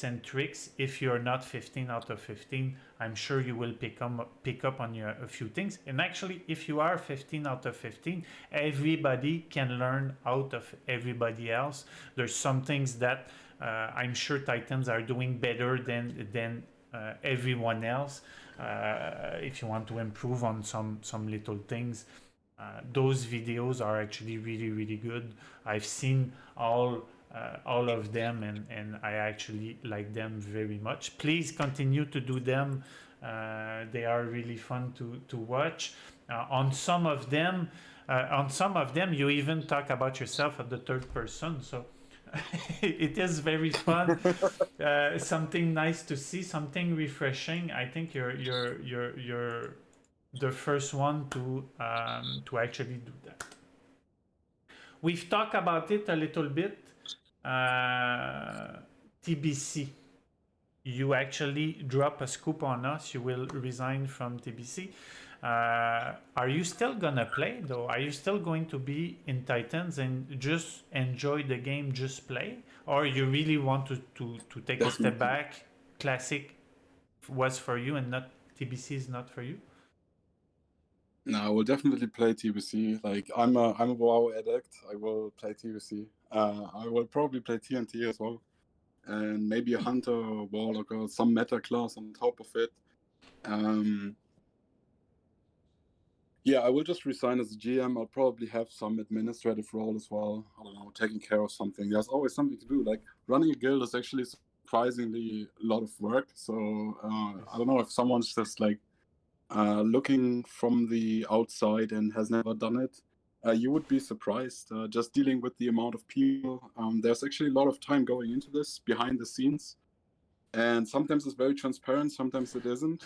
and tricks. If you're not 15 out of 15, I'm sure you will pick up on a few things. And actually, if you are 15 out of 15, everybody can learn out of everybody else. There's some things that I'm sure Titans are doing better than everyone else. If you want to improve on some little things, those videos are actually really good. I've seen all of them, and I actually like them very much. Please continue to do them. They are really fun to watch. On some of them, you even talk about yourself at the third person. So it is very fun. Something nice to see, something refreshing. I think you're the first one to actually do that. We've talked about it a little bit. TBC. You actually drop a scoop on us. You will resign from TBC. Are you still gonna play though? Are you still going to be in Titans and just enjoy the game, just play? Or you really want to take a step back? Classic was for you and not TBC is not for you? No, I will definitely play TBC. Like I'm a WoW addict. I will play TBC. I will probably play TNT as well, and maybe a hunter or warlock or some meta class on top of it. Yeah, I will just resign as a GM. I'll probably have some administrative role as well. I don't know, taking care of something. There's always something to do. Like running a guild is actually surprisingly a lot of work. So I don't know if someone's just like looking from the outside and has never done it. You would be surprised. Just dealing with the amount of people. There's actually a lot of time going into this behind the scenes. And sometimes it's very transparent, sometimes it isn't.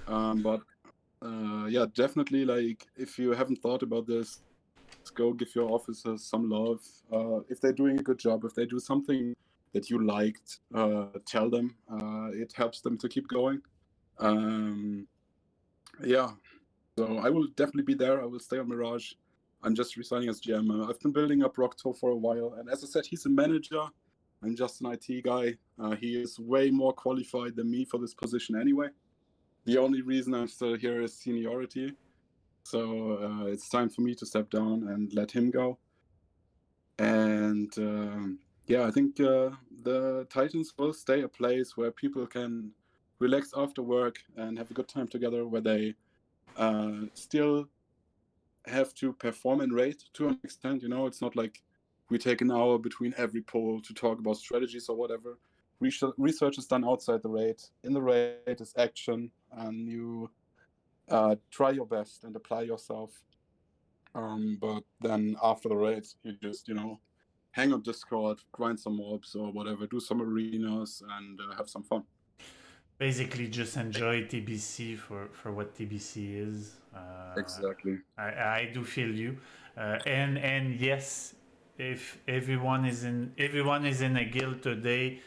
But yeah, definitely, like, if you haven't thought about this, go give your officers some love. If they're doing a good job, if they do something that you liked, tell them. It helps them to keep going. Yeah, so I will definitely be there. I will stay on Mirage. I'm just resigning as GM. I've been building up Rockto for a while, and as I said, he's a manager. I'm just an IT guy. He is way more qualified than me for this position anyway. The only reason I'm still here is seniority. So it's time for me to step down and let him go. And yeah, I think the Titans will stay a place where people can relax after work and have a good time together, where they still have to perform and rate to an extent. You know, it's not like we take an hour between every poll to talk about strategies or whatever. Research is done outside the raid. In the raid is action, and you try your best and apply yourself. But then after the raid, you just, you know, hang on Discord, grind some mobs or whatever, do some arenas, and have some fun. Basically, just enjoy TBC for what TBC is. Exactly. I do feel you, and yes, if everyone is in a guild today,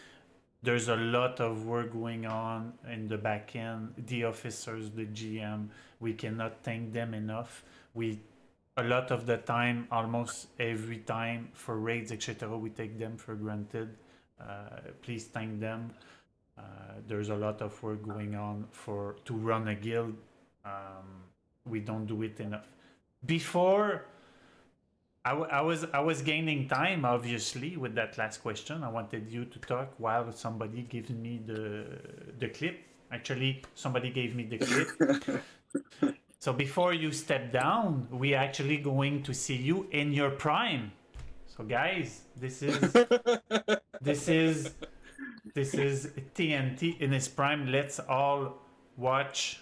there's a lot of work going on in the back end. The officers, the GM, we cannot thank them enough. We a lot of the time, almost every time for raids, etc., we take them for granted. Please thank them. There's a lot of work going on to run a guild. We don't do it enough. Before, I was gaining time, obviously, with that last question. I wanted you to talk while somebody gives me the clip. Actually, somebody gave me the clip. So before you step down, we actually going to see you in your prime. So guys, this is TNT in his prime. Let's all watch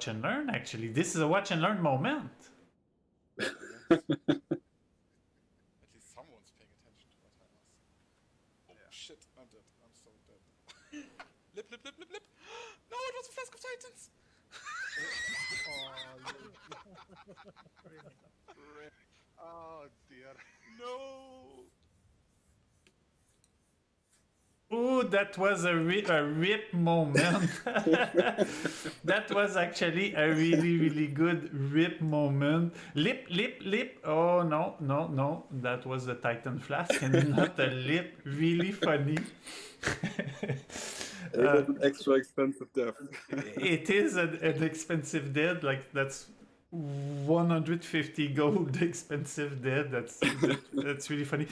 and learn. Actually, this is a watch and learn moment. At least someone's paying attention to what I ask. Oh shit, I'm dead. I'm so dead. Lip. No, it was a Flask of Titans. Oh dear. No. Ooh, that was a rip moment. That was actually a really good rip moment. Lip. Oh, no. That was a Titan Flask and not a lip. Really funny. It was an extra expensive death. It is an expensive death. Like, that's 150 gold expensive death. That's really funny.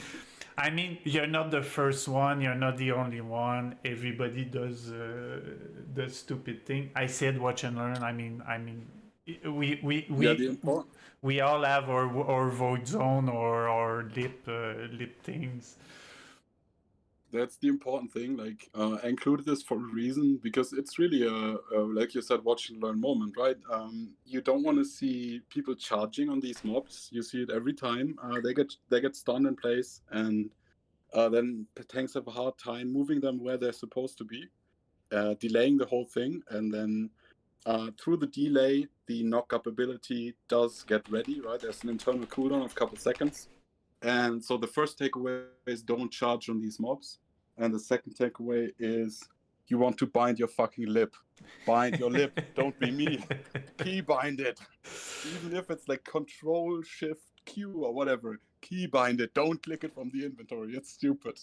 I mean, you're not the first one. You're not the only one. Everybody does the stupid thing. I said watch and learn. I mean, we all have our void zone or our lip things. That's the important thing. Like, I included this for a reason, because it's really a like you said, watch and learn moment, right? You don't want to see people charging on these mobs. You see it every time. They get stunned in place, and then tanks have a hard time moving them where they're supposed to be, delaying the whole thing, and then through the delay, the knock-up ability does get ready, right? There's an internal cooldown of a couple seconds. And so the first takeaway is don't charge on these mobs. And the second takeaway is you want to bind your fucking lip. Bind your lip. Don't be me. Key bind it. Even if it's like Control Shift Q or whatever. Key bind it. Don't click it from the inventory. It's stupid.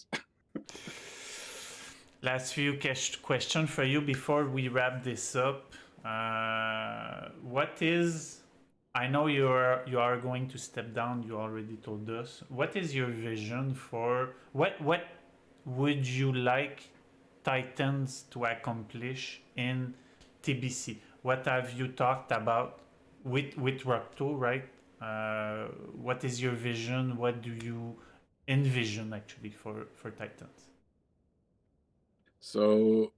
Last few questions for you before we wrap this up. What is... I know you are going to step down. You already told us. What is your vision for what would you like Titans to accomplish in TBC? What have you talked about with Rock2, right? What is your vision? What do you envision actually for Titans? So,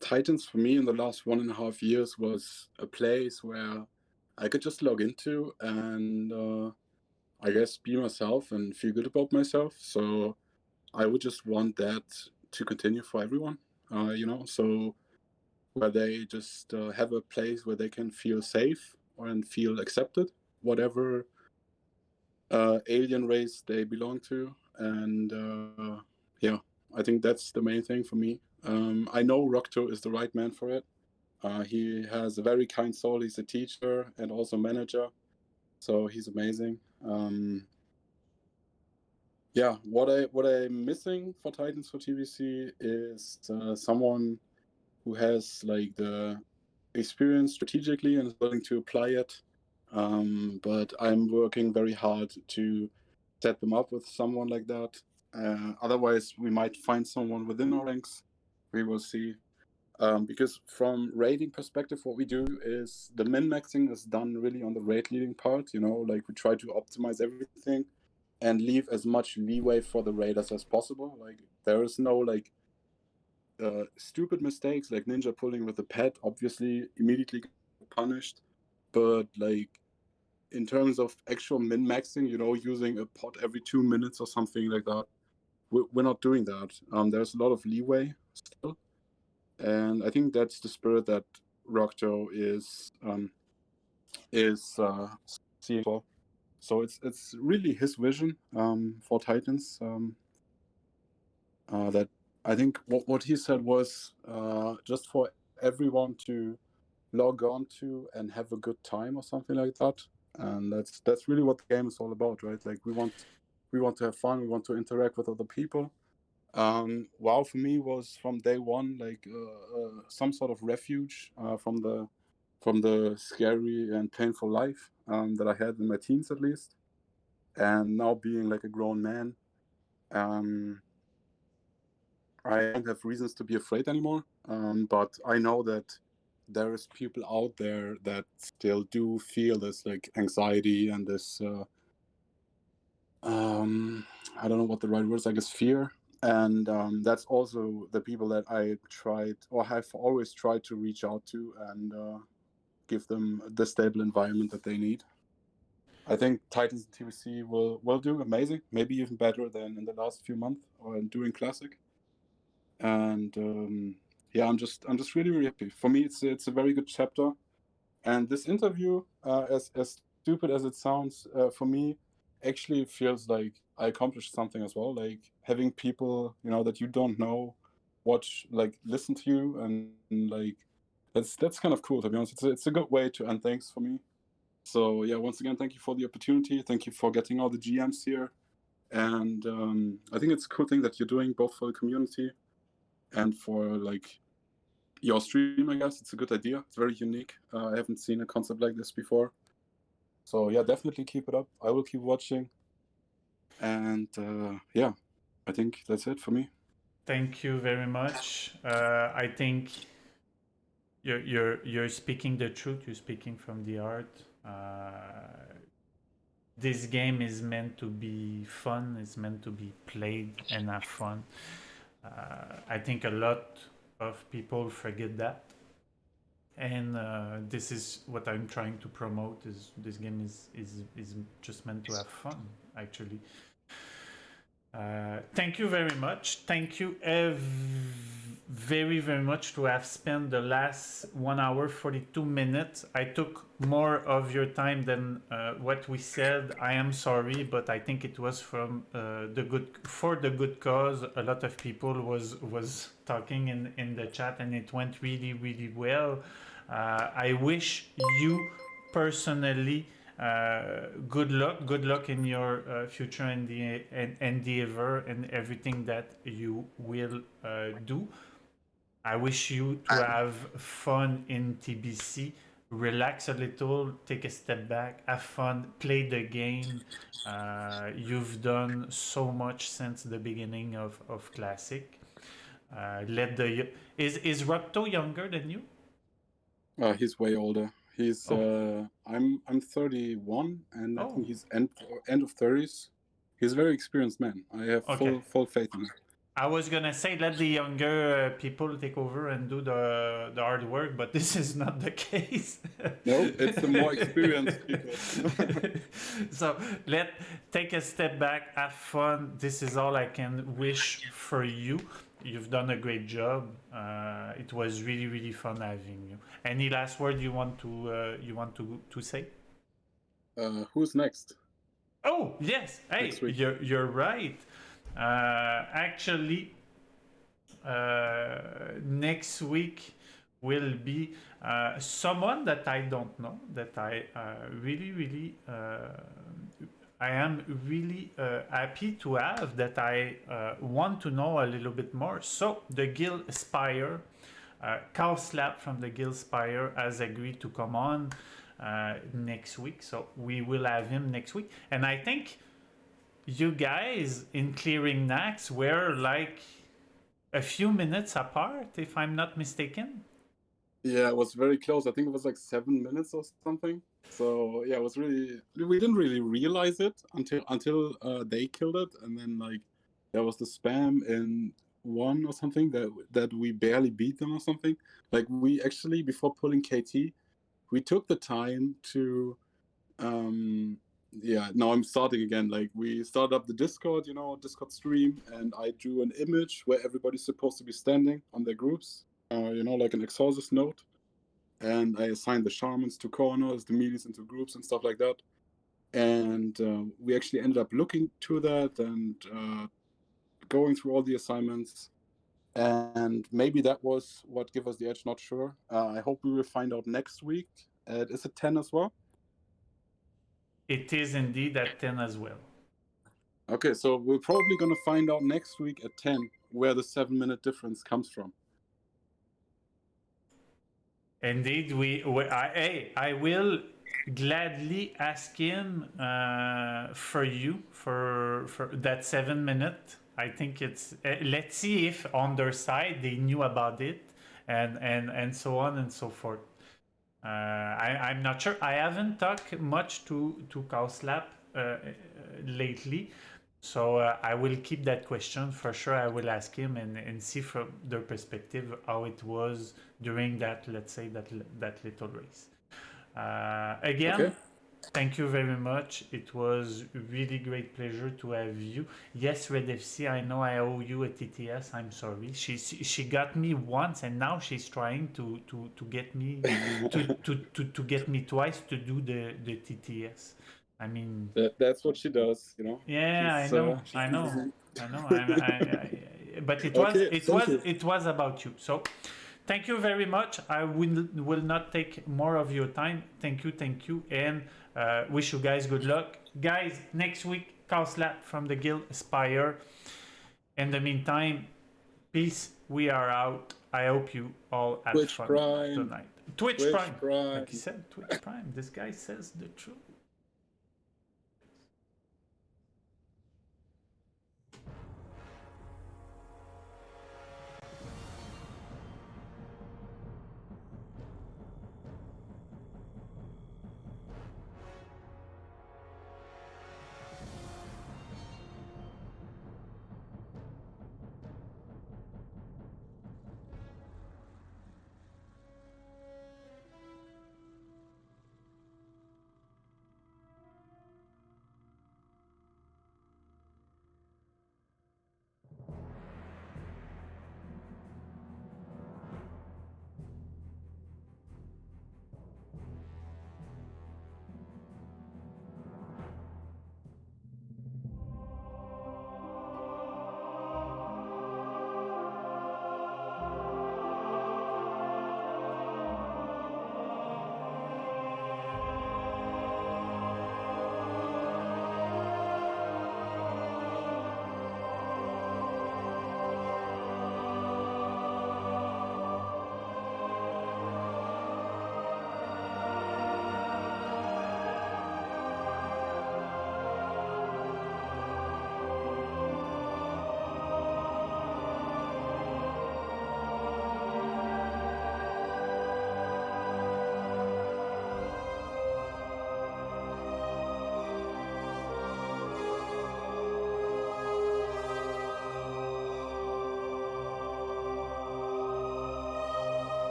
Titans for me in the last 1.5 years was a place where I could just log into and I guess be myself and feel good about myself. So I would just want that to continue for everyone, so where they just have a place where they can feel safe and feel accepted, whatever alien race they belong to. And yeah, I think that's the main thing for me. I know Rock2 is the right man for it. He has a very kind soul. He's a teacher and also manager, so he's amazing. Yeah, what I'm missing for Titans for TBC is someone who has like the experience strategically and is willing to apply it. But I'm working very hard to set them up with someone like that. Otherwise, we might find someone within our ranks. We will see. Because from raiding perspective, what we do is the min-maxing is done really on the raid leading part. Like we try to optimize everything and leave as much leeway for the raiders as possible. Like there is no like stupid mistakes like ninja pulling with the pet, obviously immediately punished. But like in terms of actual min-maxing, using a pot every 2 minutes or something like that, we're not doing that. There's a lot of leeway still. and I think that's the spirit that Rockjo is seeing for. So it's really his vision for Titans. That I think what he said was just for everyone to log on to and have a good time or something like that. And that's really what the game is all about, right? Like we want to have fun, we want to interact with other people. WoW for me was from day one like some sort of refuge from the scary and painful life that I had in my teens at least. And now being like a grown man, I don't have reasons to be afraid anymore. But I know that there is people out there that still do feel this like anxiety and this I don't know what the right word is, I guess fear. And that's also the people that I tried or have always tried to reach out to and give them the stable environment that they need. I think Titans and TBC will do amazing, maybe even better than in the last few months or during Classic. And yeah, I'm just really, really happy. For me, it's a very good chapter. And this interview, as stupid as it sounds, for me, actually feels like I accomplished something as well. Like having people, that you don't know, watch, like listen to you, and like that's kind of cool, to be honest. It's a good way to end things for me. So yeah, once again, thank you for the opportunity. Thank you for getting all the GMs here. And I think it's a cool thing that you're doing both for the community and for like your stream. I guess it's a good idea. It's very unique. I haven't seen a concept like this before. So yeah, definitely keep it up. I will keep watching. And yeah, I think that's it for me. Thank you very much. I think you're speaking the truth. You're speaking from the heart. This game is meant to be fun. It's meant to be played and have fun. I think a lot of people forget that, and this is what I'm trying to promote. Is this game is just meant to have fun, actually. Thank you very much. Thank you very, very much to have spent the last 1 hour 42 minutes. I took more of your time than what we said. I am sorry, but I think it was for the good cause. A lot of people was talking in the chat, and it went really, really well. I wish you personally good luck in your future endeavor and everything that you will do. I wish you to have fun in TBC, relax a little, take a step back, have fun, play the game. You've done so much since the beginning of Classic. Is Rocto younger than you? He's way older. He's I'm 31, and I think he's end of 30s. He's a very experienced man. I have full faith in him. I was gonna say let the younger people take over and do the hard work, but this is not the case. No, it's the more experienced people. So take a step back, have fun. This is all I can wish for you. You've done a great job. It was really, really fun having you. Any last word you want to say? Who's next? Oh yes, hey, you're right. Actually, next week will be someone that I don't know, that I really I am really happy to have, that I want to know a little bit more. So the Guild Spire, Carl Slap from the Guild Spire has agreed to come on next week. So we will have him next week. And I think you guys in Clearing Nax were like a few minutes apart, if I'm not mistaken. Yeah, it was very close. I think it was like 7 minutes or something. So yeah, it was really, we didn't really realize it until they killed it, and then like there was the spam in 1 or something that we barely beat them or something. Like we actually, before pulling KT, we took the time to yeah, now I'm starting again. Like we started up the Discord, Discord stream, and I drew an image where everybody's supposed to be standing on their groups. like an exorcist note, and I assigned the shamans to corners, the melees into groups and stuff like that. And we actually ended up looking to that and going through all the assignments. And maybe that was what gave us the edge, not sure. I hope we will find out next week. Is it 10 as well? It is indeed at 10 as well. Okay, so we're probably going to find out next week at 10 where the 7-minute difference comes from. Indeed, I will gladly ask him for you for that 7 minute. I think it's let's see if on their side they knew about it and so on and so forth. I'm not sure. I haven't talked much to Kauslap lately, so I will keep that question for sure. I will ask him and see from their perspective how it was during that, let's say, that little race. Again, okay. Thank you very much. It was really great pleasure to have you. Yes, Red FC, I know I owe you a TTS. I'm sorry. She got me once, and now she's trying to get me to get me twice to do the TTS. I mean, that's what she does, you know. Yeah, I know. But it was it was about you. So, thank you very much. I will not take more of your time. Thank you, and wish you guys good luck, guys. Next week, Kauslap from the Guild Aspire. In the meantime, peace. We are out. I hope you all have fun tonight. Twitch Prime. Like he said, Twitch Prime. This guy says the truth.